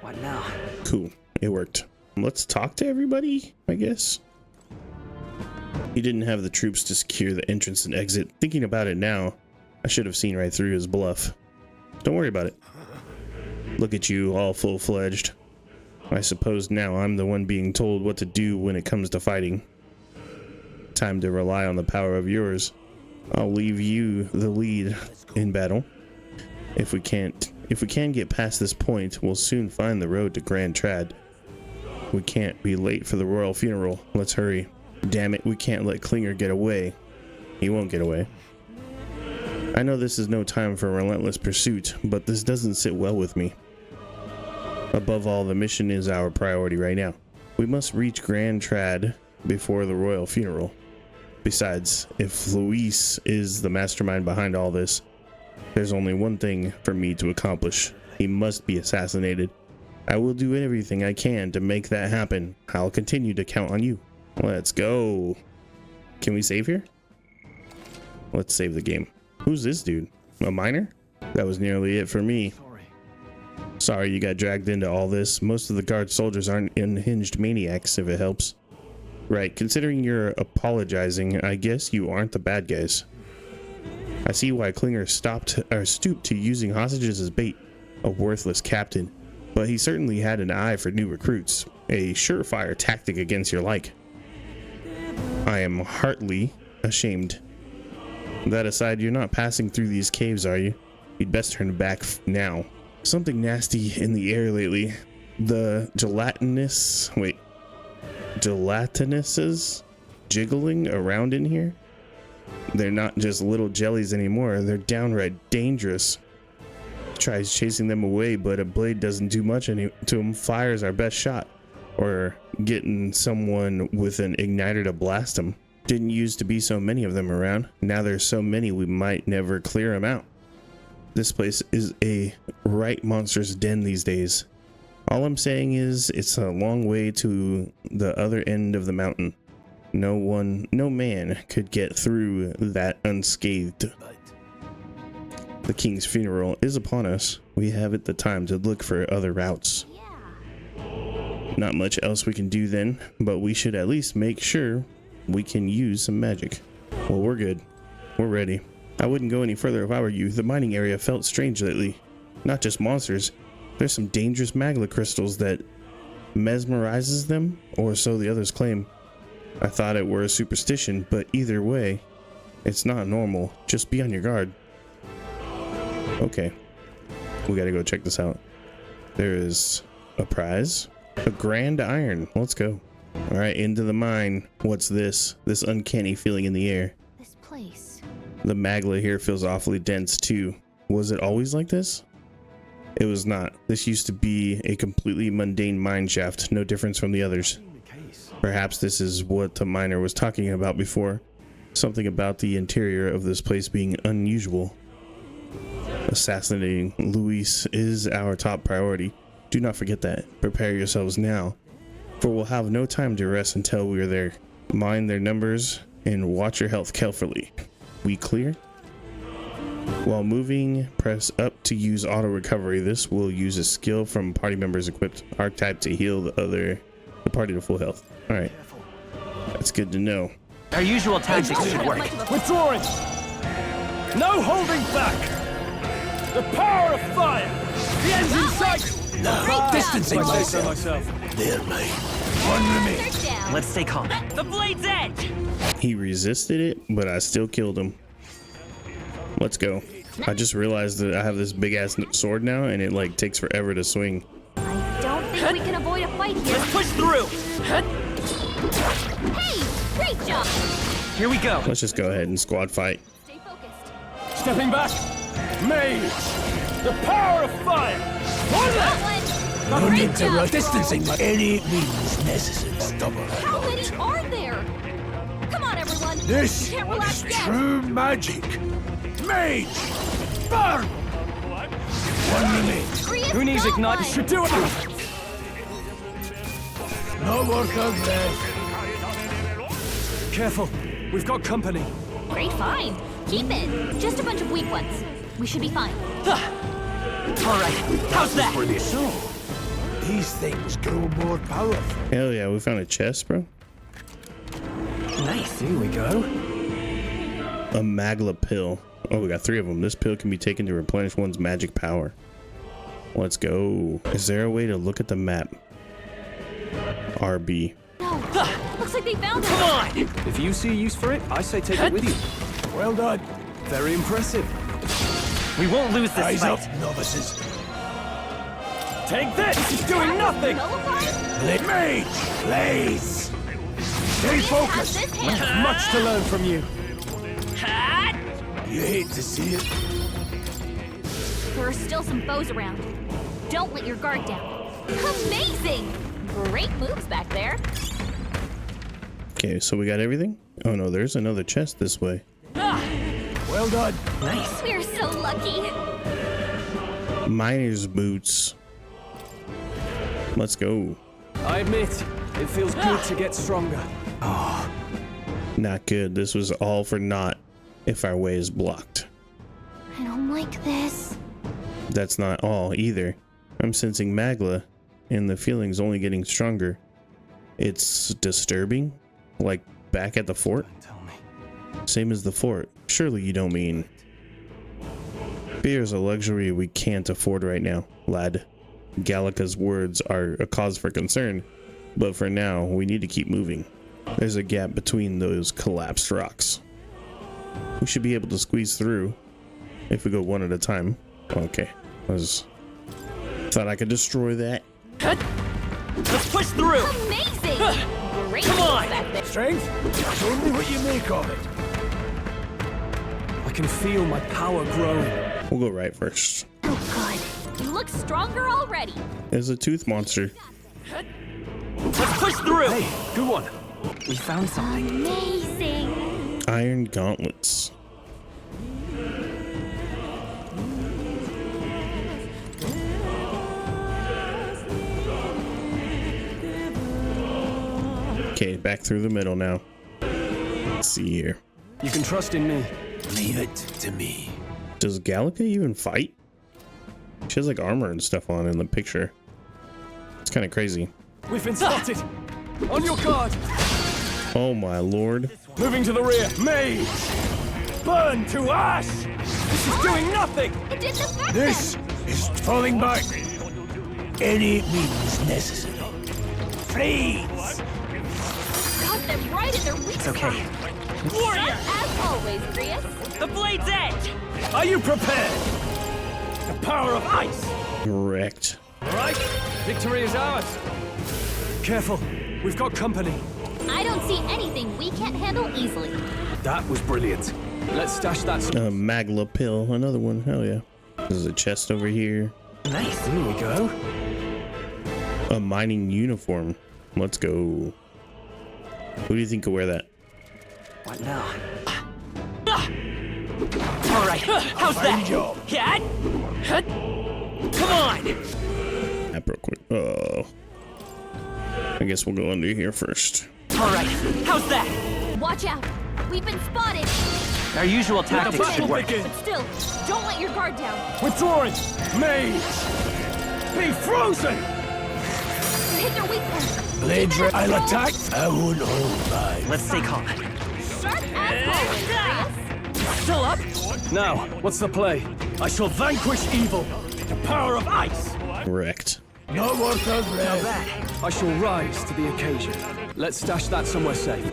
What now? Cool. It worked. Let's talk to everybody, I guess. He didn't have the troops to secure the entrance and exit. Thinking about it now, I should have seen right through his bluff. Don't worry about it. Look at you, all full-fledged. I suppose now I'm the one being told what to do when it comes to fighting. Time to rely on the power of yours. I'll leave you the lead in battle. If we can get past this point, we'll soon find the road to Grand Trad. We can't be late for the royal funeral. Let's hurry. Damn it, we can't let Klinger get away. He won't get away. I know this is no time for relentless pursuit, but this doesn't sit well with me. Above all, the mission is our priority right now. We must reach Grand Trad before the royal funeral. Besides, if Luis is the mastermind behind all this, there's only one thing for me to accomplish. He must be assassinated. I will do everything I can to make that happen. I'll continue to count on you. Let's go. Can we save here? Let's save the game. Who's this dude? A miner? That was nearly it for me. Sorry you got dragged into all this. Most of the guard soldiers aren't unhinged maniacs, if it helps. Right, considering you're apologizing, I guess you aren't the bad guys. I see why Klinger stooped to using hostages as bait. A worthless captain. But he certainly had an eye for new recruits. A surefire tactic against your like. I am heartily ashamed. That aside, you're not passing through these caves, are you? You'd best turn back now. Something nasty in the air lately. The gelatinous's jiggling around in here. They're not just little jellies anymore. They're downright dangerous. Tries chasing them away, but a blade doesn't do much to them. Fire's our best shot. Or getting someone with an igniter to blast them. Didn't used to be so many of them around. Now there's so many we might never clear them out. This place is a right monster's den these days. All I'm saying is it's a long way to the other end of the mountain. No man could get through that unscathed. The king's funeral is upon us. We haven't the time to look for other routes. Not much else we can do then, but we should at least make sure we can use some magic. Well, we're good. We're ready. I wouldn't go any further if I were you. The mining area felt strange lately. Not just monsters. There's some dangerous magma crystals that mesmerizes them, or so the others claim. I thought it were a superstition, but either way, it's not normal. Just be on your guard. Okay. We gotta go check this out. There is a prize. A grand iron. Let's go. All right, into the mine. What's this? This uncanny feeling in the air. This place. The magma here feels awfully dense too. Was it always like this? It was not. This used to be a completely mundane mine shaft, no difference from the others. Perhaps this is what the miner was talking about before. Something about the interior of this place being unusual. Assassinating Luis is our top priority. Do not forget that. Prepare yourselves now, for we'll have no time to rest until we are there. Mind their numbers and watch your health carefully. We clear? While moving, press up to use auto recovery. This will use a skill from party members equipped archetype to heal the party to full health. All right, that's good to know. Our usual tactics should work. Withdrawing! No holding back! The power of fire! The end's in sight! Now, distancing myself. There, mate. One remains. Let's stay calm. The blade's edge! He resisted it, but I still killed him. Let's go. I just realized that I have this big ass sword now, and it like takes forever to swing. I don't think we can avoid a fight here. Let's push through! Hey, great job. Here we go. Let's just go ahead and squad fight. Stay focused. Stepping back! Mage! The power of fire! No need to rush. Distancing by any means necessary. Stubborn. How many are there? Come on, everyone. This We can't relax is yet. true magic. Mage! Burn! One remains. Who needs ignite? Should do it! No more comes left. Careful, we've got company. Great find. Keep it. Just a bunch of weak ones. We should be fine. All right, how's that? So, these things grow more powerful. Hell yeah, we found a chest, bro. Nice, here we go. A magla pill. Oh, we got 3 of them. This pill can be taken to replenish one's magic power. Let's go. Is there a way to look at the map? RB. No. Looks like they found it. Come on! If you see use for it, I say take it with you. Well done. Very impressive. We won't lose this Eyes fight. up, novices. Take this! It's doing nothing! Nullified? Mage! Blaze! Stay Has focused. this hand. Much to learn from you. You hate to see it. There are still some foes around. Don't let your guard down. Amazing! Great moves back there. Okay, so we got everything? Oh no, there's another chest this way. Well done. Nice. We're so lucky. Miner's boots. Let's go. I admit, it feels good to get stronger. Not good. This was all for naught if our way is blocked. I don't like this. That's not all either. I'm sensing magla, and the feeling's only getting stronger. It's disturbing, like back at the fort. Tell me. Same as the fort. Surely you don't mean... Beer is a luxury we can't afford right now, lad. Gallica's words are a cause for concern, but for now, we need to keep moving. There's a gap between those collapsed rocks. We should be able to squeeze through if we go one at a time. Okay, thought I could destroy that. Let's push through! Amazing! Great Come moves on! back there. Strength? It's only what you make of it. can feel my power growing. We'll go right first. Oh god, you look stronger already. There's a tooth monster. Let's push through! Hey, good one. We found something. Amazing. Iron gauntlets. Okay, back through the middle now. Let's see here. You can trust in me. Leave it to me. Does Gallica even fight? She has like armor and stuff on in the picture. It's kind of crazy. We've been spotted. On your guard. Oh my lord. Moving to the rear. Mage! Burn to ash! This is doing nothing! It didn't affect This is falling back. Any means necessary. Please. Got them right in their weak It's okay. Warrior! As always, Grius. The blade's edge! Are you prepared? The power of ice! Correct. All right, victory is ours. Careful, we've got company. I don't see anything we can't handle easily. That was brilliant. Let's stash that. A Magla pill, another one. Hell yeah. There's a chest over here. Nice. Here we go. A mining uniform. Let's go. Who do you think could wear that? What now? All right, how's that? Yeah? Come on! App real quick. Oh. I guess we'll go under here first. All right, how's that? Watch out. We've been spotted. Our usual tactics should work. But still, don't let your guard down. Withdrawing. Mage! Be frozen! Hit their weak point. Blade I'll attack. I won't hold back. Let's stay calm. Sharp as always, Grius. Still up? Now, what's the play? I shall vanquish evil. The power of ice. Correct. Not worth a breath. I shall rise to the occasion. Let's stash that somewhere safe.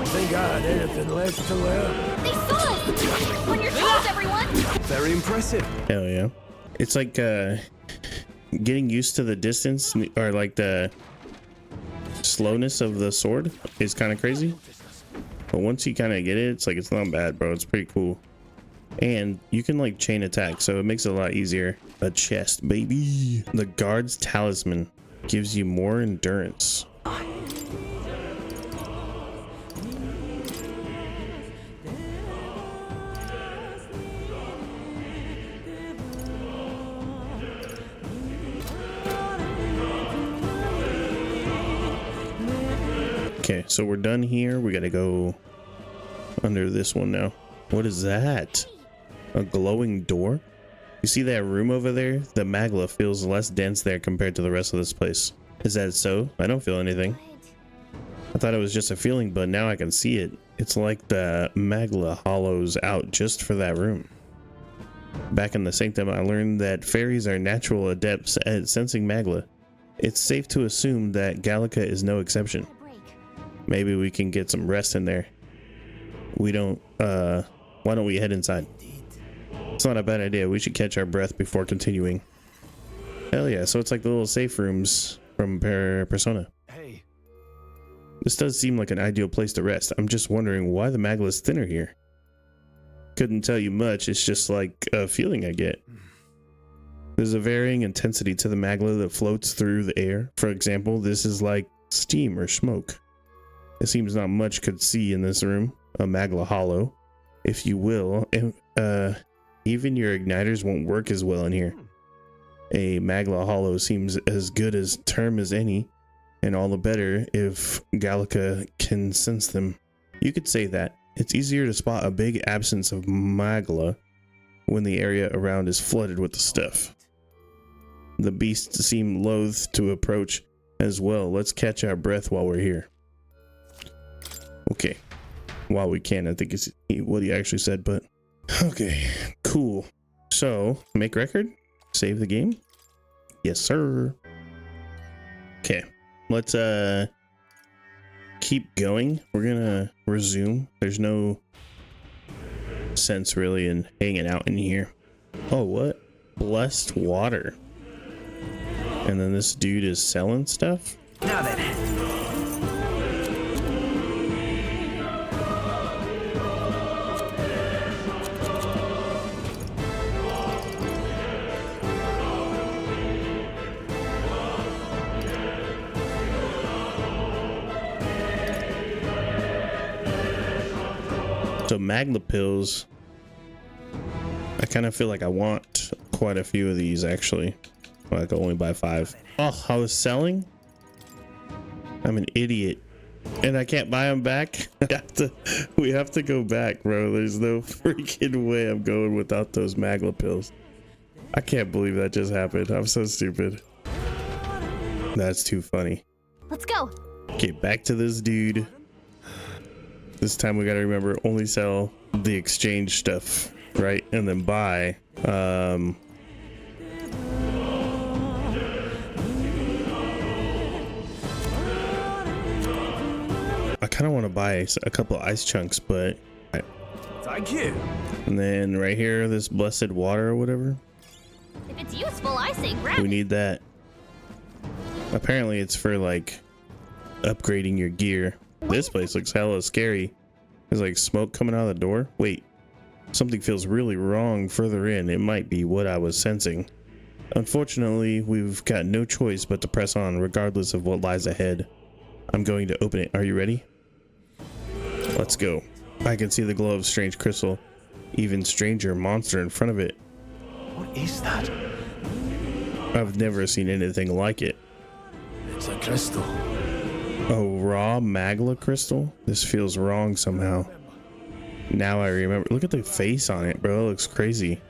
Think I had anything left to learn? They saw us. On your toes, everyone. Very impressive. Hell yeah. It's like getting used to the distance or like the slowness of the sword is kind of crazy. But once you kind of get it, it's like it's not bad, bro. It's pretty cool. And you can like chain attack, so it makes it a lot easier. A chest, baby. The guard's talisman gives you more endurance. Okay, so we're done here. We gotta go under this one now. What is that? A glowing door? You see that room over there? The Magla feels less dense there compared to the rest of this place. Is that so? I don't feel anything. I thought it was just a feeling, but now I can see it. It's like the Magla hollows out just for that room. Back in the Sanctum, I learned that fairies are natural adepts at sensing Magla. It's safe to assume that Gallica is no exception. Maybe we can get some rest in there. Why don't we head inside? It's not a bad idea. We should catch our breath before continuing. Hell yeah, so it's like the little safe rooms from Persona. Hey. This does seem like an ideal place to rest. I'm just wondering why the Magla is thinner here. Couldn't tell you much, it's just like a feeling I get. There's a varying intensity to the Magla that floats through the air. For example, this is like steam or smoke. It seems not much could see in this room. A Magla hollow, if you will. Even your igniters won't work as well in here. A Magla hollow seems as good as term as any, and all the better if Gallica can sense them. You could say that. It's easier to spot a big absence of Magla when the area around is flooded with the stuff. The beasts seem loath to approach as well. Let's catch our breath while we're here. Okay. While we can, I think is what he actually said, but okay, cool. So, make record, save the game. Yes, sir. Okay, let's keep going. We're gonna resume. There's no sense really in hanging out in here. Oh, what? Blessed water. And then this dude is selling stuff. Now then. So Magla pills. I kind of feel like I want quite a few of these actually. Well, I could only buy 5. Oh, I was selling? I'm an idiot. And I can't buy them back? We have to go back, bro. There's no freaking way I'm going without those Magla pills. I can't believe that just happened. I'm so stupid. That's too funny. Let's go. Get back to this dude. This time we gotta remember only sell the exchange stuff, right? And then buy. I kind of want to buy a couple of ice chunks, but Thank you. and then right here, this blessed water or whatever. If it's useful, I say grab We it. need that. Apparently, it's for like upgrading your gear. This place looks hella scary. There's like smoke coming out of the door. Wait, something feels really wrong further in. It might be what I was sensing. Unfortunately, we've got no choice but to press on, regardless of what lies ahead. I'm going to open it. Are you ready? Let's go. I can see the glow of strange crystal. Even stranger monster in front of it. What is that? I've never seen anything like it. It's a crystal. A raw Magla crystal? This feels wrong somehow. Now I remember. Look at the face on it, bro. It looks crazy.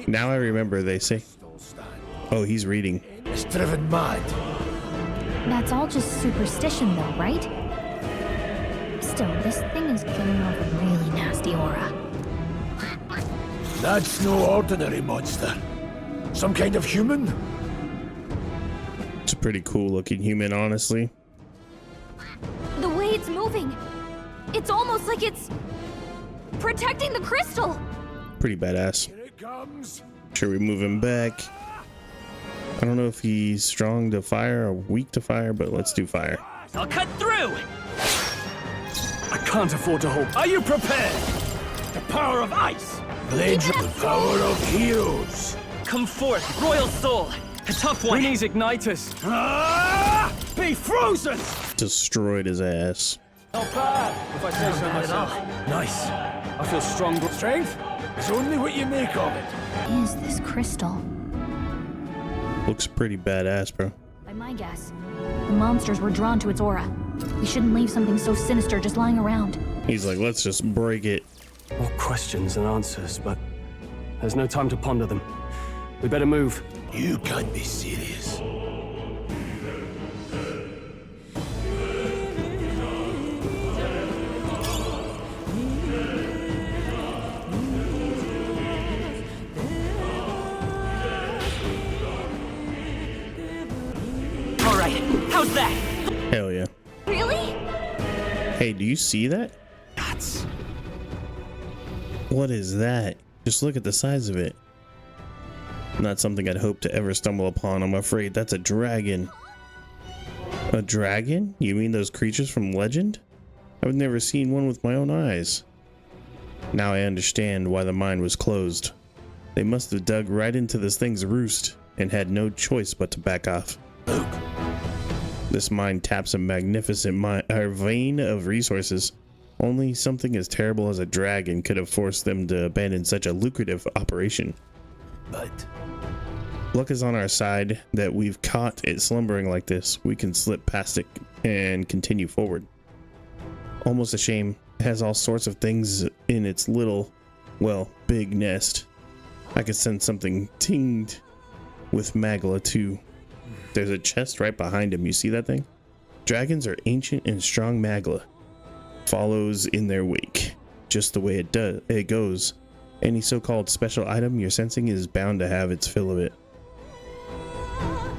Now I remember they say. Oh, he's reading. It's driven mad. That's all just superstition though, right? Still, this thing is giving off a really nasty aura. That's no ordinary monster. Some kind of human? It's a pretty cool looking human, honestly. The way it's moving, it's almost like it's protecting the crystal. Pretty badass. Here it comes. Sure, we move him back. I don't know if he's strong to fire or weak to fire, but let's do fire. I'll cut through. I can't afford to hold. Are you prepared? The power of ice. Blades of the power of heroes. Come forth, royal soul. A tough Who one. needs Ignitus? Ah! Be frozen. Destroyed his ass. Not bad, if I say so myself. Nice. I feel strong. Strength? It's only what you make of it. What is this crystal? Looks pretty badass, bro. By my guess, the monsters were drawn to its aura. We shouldn't leave something so sinister just lying around. He's like, let's just break it. More questions than answers, but there's no time to ponder them. We better move. You can't be serious. All right. How's that? Hell yeah. Really? Hey, do you see that? Nuts. What is that? Just look at the size of it. Not something I'd hope to ever stumble upon. I'm afraid that's a dragon. A dragon? You mean those creatures from legend? I've never seen one with my own eyes. Now I understand why the mine was closed. They must have dug right into this thing's roost and had no choice but to back off. Look, This mine taps a magnificent vein of resources. Only something as terrible as a dragon could have forced them to abandon such a lucrative operation. but Luck is on our side that we've caught it slumbering like this. We can slip past it and continue forward. Almost a shame. It has all sorts of things in its little, well, big nest. I could sense something tinged with Magla too. There's a chest right behind him. You see that thing? Dragons are ancient and strong. Magla follows in their wake, just the way it goes. Any so-called special item you're sensing is bound to have its fill of it.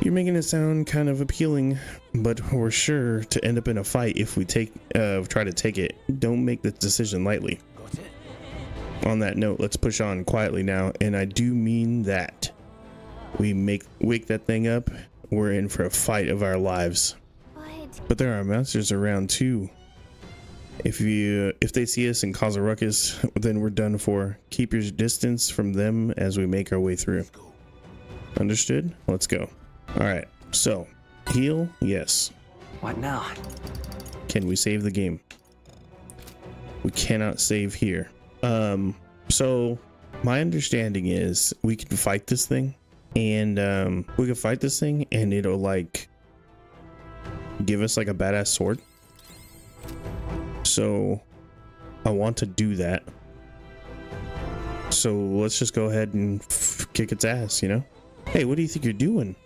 You're making it sound kind of appealing, but we're sure to end up in a fight if we try to take it. Don't make the decision lightly. got it. On that note, let's push on quietly now, and I do mean that. We wake that thing up, we're in for a fight of our lives. But there are monsters around too. If they see us and cause a ruckus, then we're done for. Keep your distance from them as we make our way through. Understood? Let's go. All right. So, heal? Yes. What now? Can we save the game? We cannot save here. So my understanding is we can fight this thing, and it'll like give us like a badass sword. So I want to do that. So let's just go ahead and kick its ass, you know? Hey, what do you think you're doing?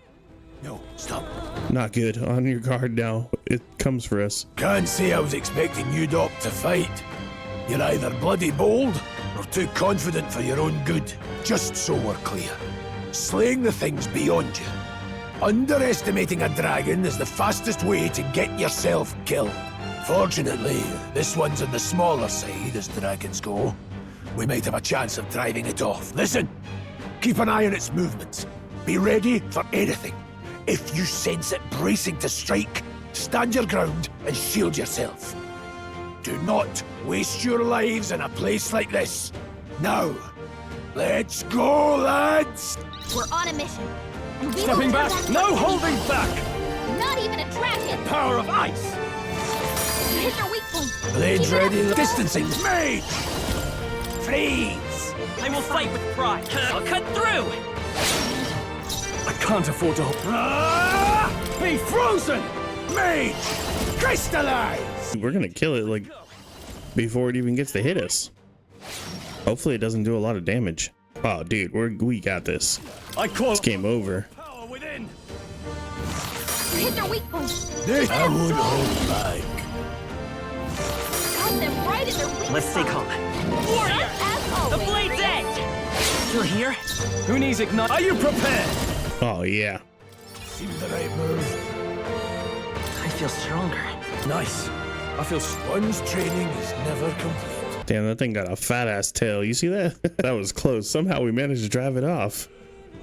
No, stop. Not good. On your guard now. It comes for us. Can't say I was expecting you, Doc, to fight. You're either bloody bold or too confident for your own good. Just so we're clear. Slaying the thing's beyond you. Underestimating a dragon is the fastest way to get yourself killed. Fortunately, this one's on the smaller side as dragons go. We might have a chance of driving it off. Listen, keep an eye on its movements. Be ready for anything. If you sense it bracing to strike, stand your ground and shield yourself. Do not waste your lives in a place like this. Now, let's go, lads! We're on a mission. And we Stepping will back! turn No that holding back! Not even a dragon! Power of ice! You hit their weak point. Blades Keep it up. ready. Distancing. Mage! Freeze! I will fight with pride. I'll cut through! I can't afford to... Be frozen! Mage! Crystallize! We're gonna kill it like before it even gets to hit us. Hopefully it doesn't do a lot of damage. Oh, dude, we got this. I call It's game over. power within. You hit their weak point. This I would hold back. Got them right in their weak Let's stay spot. calm. Warrior! As The always. blade's edge! Still here? Who needs ignite? Are you prepared? Oh yeah. Seems the right move. I feel stronger. Nice. I feel... One's training is never complete. Damn, that thing got a fat ass tail. You see that? That was close. Somehow we managed to drive it off.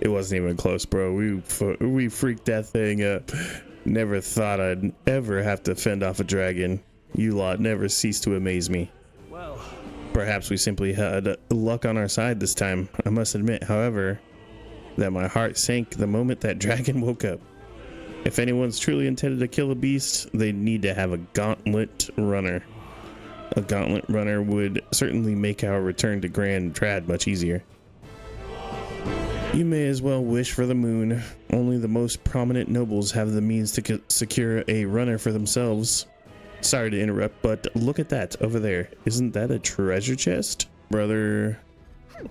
It wasn't even close, bro. We freaked that thing up. Never thought I'd ever have to fend off a dragon. You lot never cease to amaze me. Well... Perhaps we simply had luck on our side this time. I must admit, however, that my heart sank the moment that dragon woke up. If anyone's truly intended to kill a beast, they need to have a gauntlet runner. A gauntlet runner would certainly make our return to Grand Trad much easier. You may as well wish for the moon. Only the most prominent nobles have the means to secure a runner for themselves. Sorry to interrupt, but look at that over there. Isn't that a treasure chest? Brother,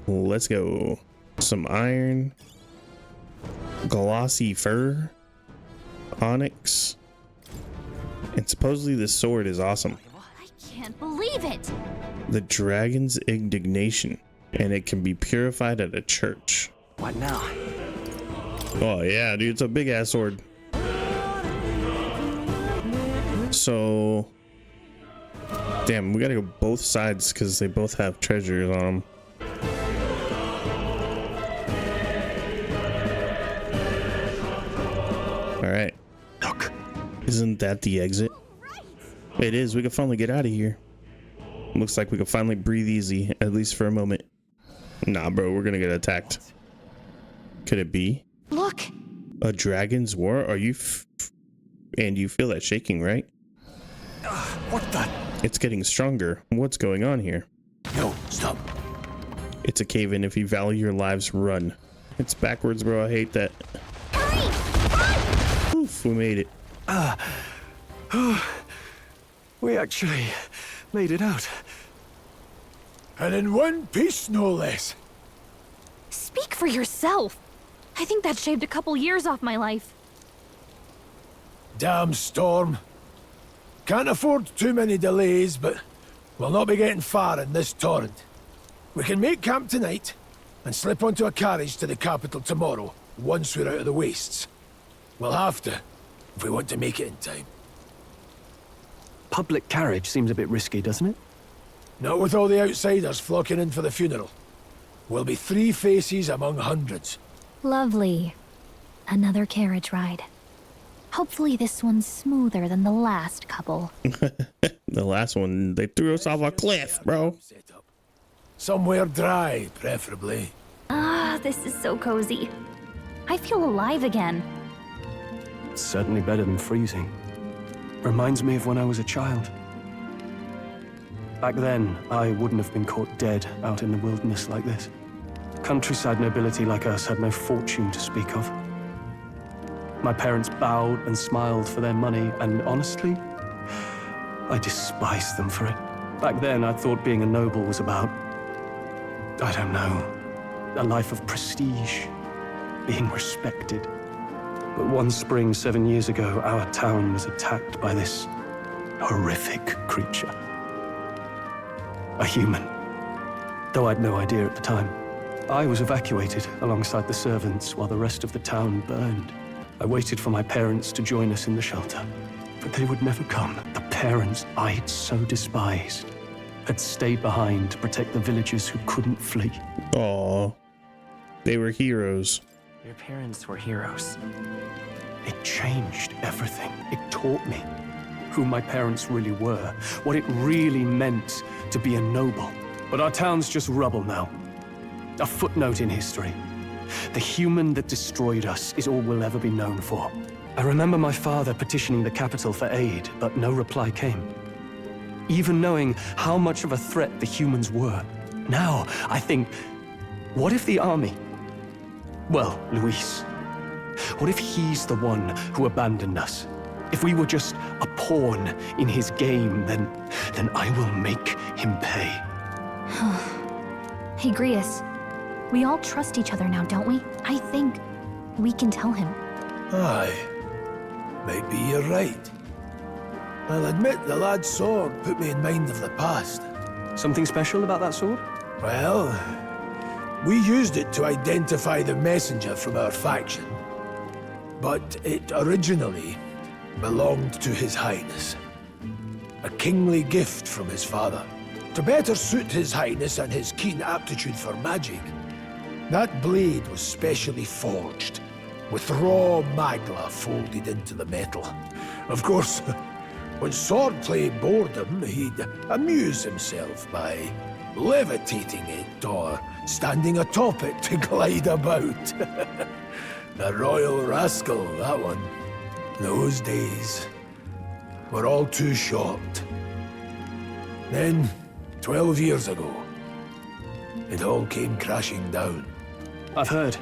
let's go. Some iron, glossy fur, onyx, and supposedly this sword is awesome. I can't believe it. The dragon's indignation, and it can be purified at a church. What now? Oh yeah, dude, it's a big ass sword. So, damn, we gotta go both sides because they both have treasures on them. All right. Look, Isn't that the exit? It is. We can finally get out of here. Looks like we can finally breathe easy, at least for a moment. Nah, bro, we're gonna get attacked. Could it be Look. a dragon's war? Are you and you feel that shaking, right? what the? It's getting stronger. What's going on here? No, stop. It's a cave-in. If you value your lives, run. It's backwards, bro. I hate that. Oof, we made it. We actually made it out. And in one piece, no less. Speak for yourself. I think that shaved a couple years off my life. Damn storm. Can't afford too many delays, but we'll not be getting far in this torrent. We can make camp tonight and slip onto a carriage to the capital tomorrow, once we're out of the wastes. We'll have to, if we want to make it in time. Public carriage seems a bit risky, doesn't it? Not with all the outsiders flocking in for the funeral. We'll be 3 faces among hundreds. Lovely. Another carriage ride. Hopefully this one's smoother than the last couple. The last one, they threw us off a cliff, bro. Set up. Somewhere dry, preferably. Ah, this is so cozy. I feel alive again. It's certainly better than freezing. Reminds me of when I was a child. Back then, I wouldn't have been caught dead out in the wilderness like this. Countryside nobility like us had no fortune to speak of. My parents bowed and smiled for their money, and honestly, I despised them for it. Back then, I thought being a noble was about, I don't know, a life of prestige, being respected. But one spring 7 years ago, our town was attacked by this horrific creature. A human, though I'd no idea at the time. I was evacuated alongside the servants while the rest of the town burned. I waited for my parents to join us in the shelter, but they would never come. The parents I'd so despised had stayed behind to protect the villagers who couldn't flee. Aw, they were heroes. Your parents were heroes. It changed everything. It taught me who my parents really were, what it really meant to be a noble. But our town's just rubble now. A footnote in history. The human that destroyed us is all we'll ever be known for. I remember my father petitioning the capital for aid, but no reply came. Even knowing how much of a threat the humans were. Now, I think, what if the army? Well, Luis. What if he's the one who abandoned us? If we were just a pawn in his game, then I will make him pay. Hey, Grius. We all trust each other now, don't we? I think we can tell him. Aye. Maybe you're right. I'll admit the lad's sword put me in mind of the past. Something special about that sword? Well, we used it to identify the messenger from our faction. But it originally belonged to His Highness. A kingly gift from his father. To better suit His Highness and his keen aptitude for magic, that blade was specially forged, with raw magla folded into the metal. Of course, when swordplay bored him, he'd amuse himself by levitating it or standing atop it to glide about. A royal rascal, that one. Those days were all too short. Then, 12 years ago, it all came crashing down. I've heard.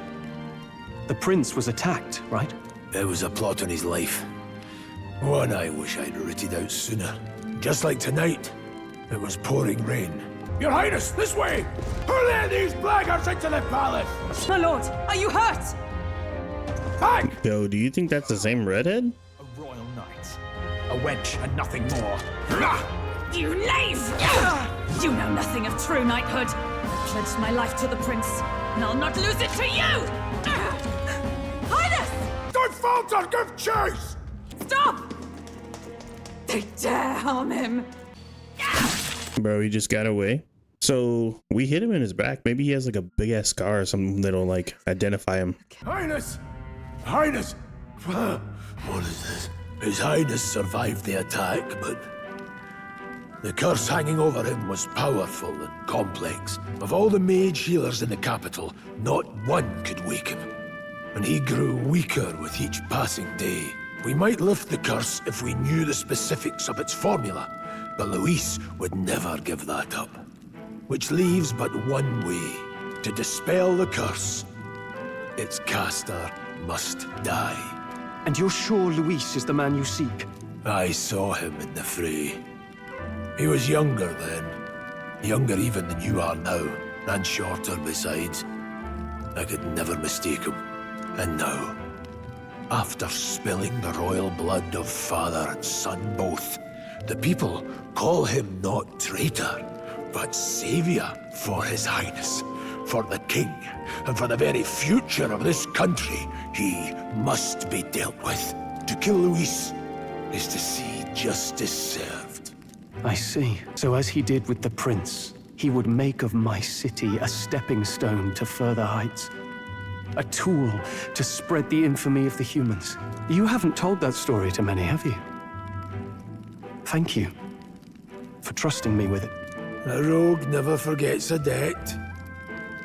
The prince was attacked, right? It was a plot on his life. One I wish I'd rooted out sooner. Just like tonight, it was pouring rain. Your Highness, this way! Hurley these blackguards into the palace! My lord, are you hurt? Back! Yo, do you think that's the same redhead? A royal knight. A wench and nothing more. You knave! You know nothing of true knighthood. I pledged my life to the prince, and I'll not lose it to you! Highness! Don't falter! Give chase! Stop! They dare harm him! Bro, he just got away. So we hit him in his back. Maybe he has like a big ass scar or something that'll like identify him. Highness! Highness! What is this? His Highness survived the attack, but the curse hanging over him was powerful and complex. Of all the mage healers in the capital, not one could wake him. And he grew weaker with each passing day. We might lift the curse if we knew the specifics of its formula, but Luis would never give that up. Which leaves but one way to dispel the curse. Its caster must die. And you're sure Luis is the man you seek? I saw him in the fray. He was younger then. Younger even than you are now, and shorter besides. I could never mistake him. And now, after spilling the royal blood of father and son both, the people call him not traitor, but savior for His Highness. For the king, and for the very future of this country, he must be dealt with. To kill Luis is to see justice served. I see. So as he did with the prince, he would make of my city a stepping stone to further heights. A tool to spread the infamy of the humans. You haven't told that story to many, have you? Thank you for trusting me with it. A rogue never forgets a debt.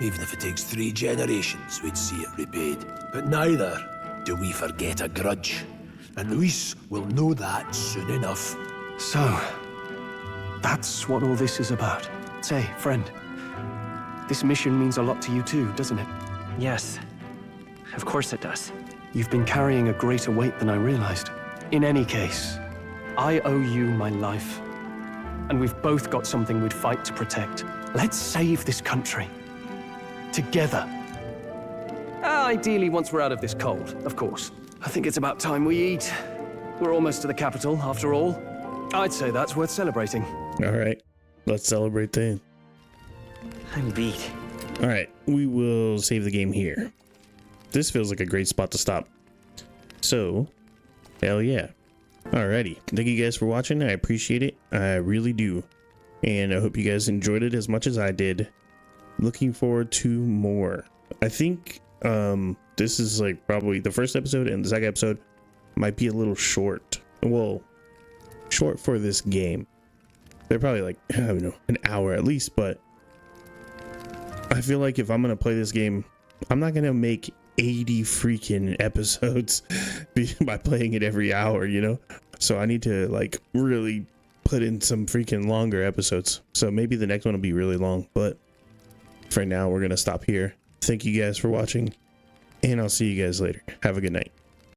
Even if it takes 3 generations, we'd see it repaid. But neither do we forget a grudge. And Luis will know that soon enough. So, That's what all this is about. Say, friend, this mission means a lot to you too, doesn't it? Yes. Of course it does. You've been carrying a greater weight than I realized. In any case, I owe you my life. And we've both got something we'd fight to protect. Let's save this country. Together. Ideally, once we're out of this cold, of course. I think it's about time we eat. We're almost to the capital, after all. I'd say that's worth celebrating. All right, let's celebrate then. I'm beat. All right, we will save the game here. This feels like a great spot to stop. So, hell yeah. Alrighty, thank you guys for watching. I appreciate it. I really do. And I hope you guys enjoyed it as much as I did. Looking forward to more. I think this is like probably the first episode, and the second episode might be a little short. Well, short for this game. They're probably like, I don't know, an hour at least, but I feel like if I'm gonna play this game, I'm not gonna make 80 freaking episodes by playing it every hour, you know? So I need to like really put in some freaking longer episodes. So maybe the next one will be really long, but for now we're gonna stop here. Thank you guys for watching, and I'll see you guys later. Have a good night.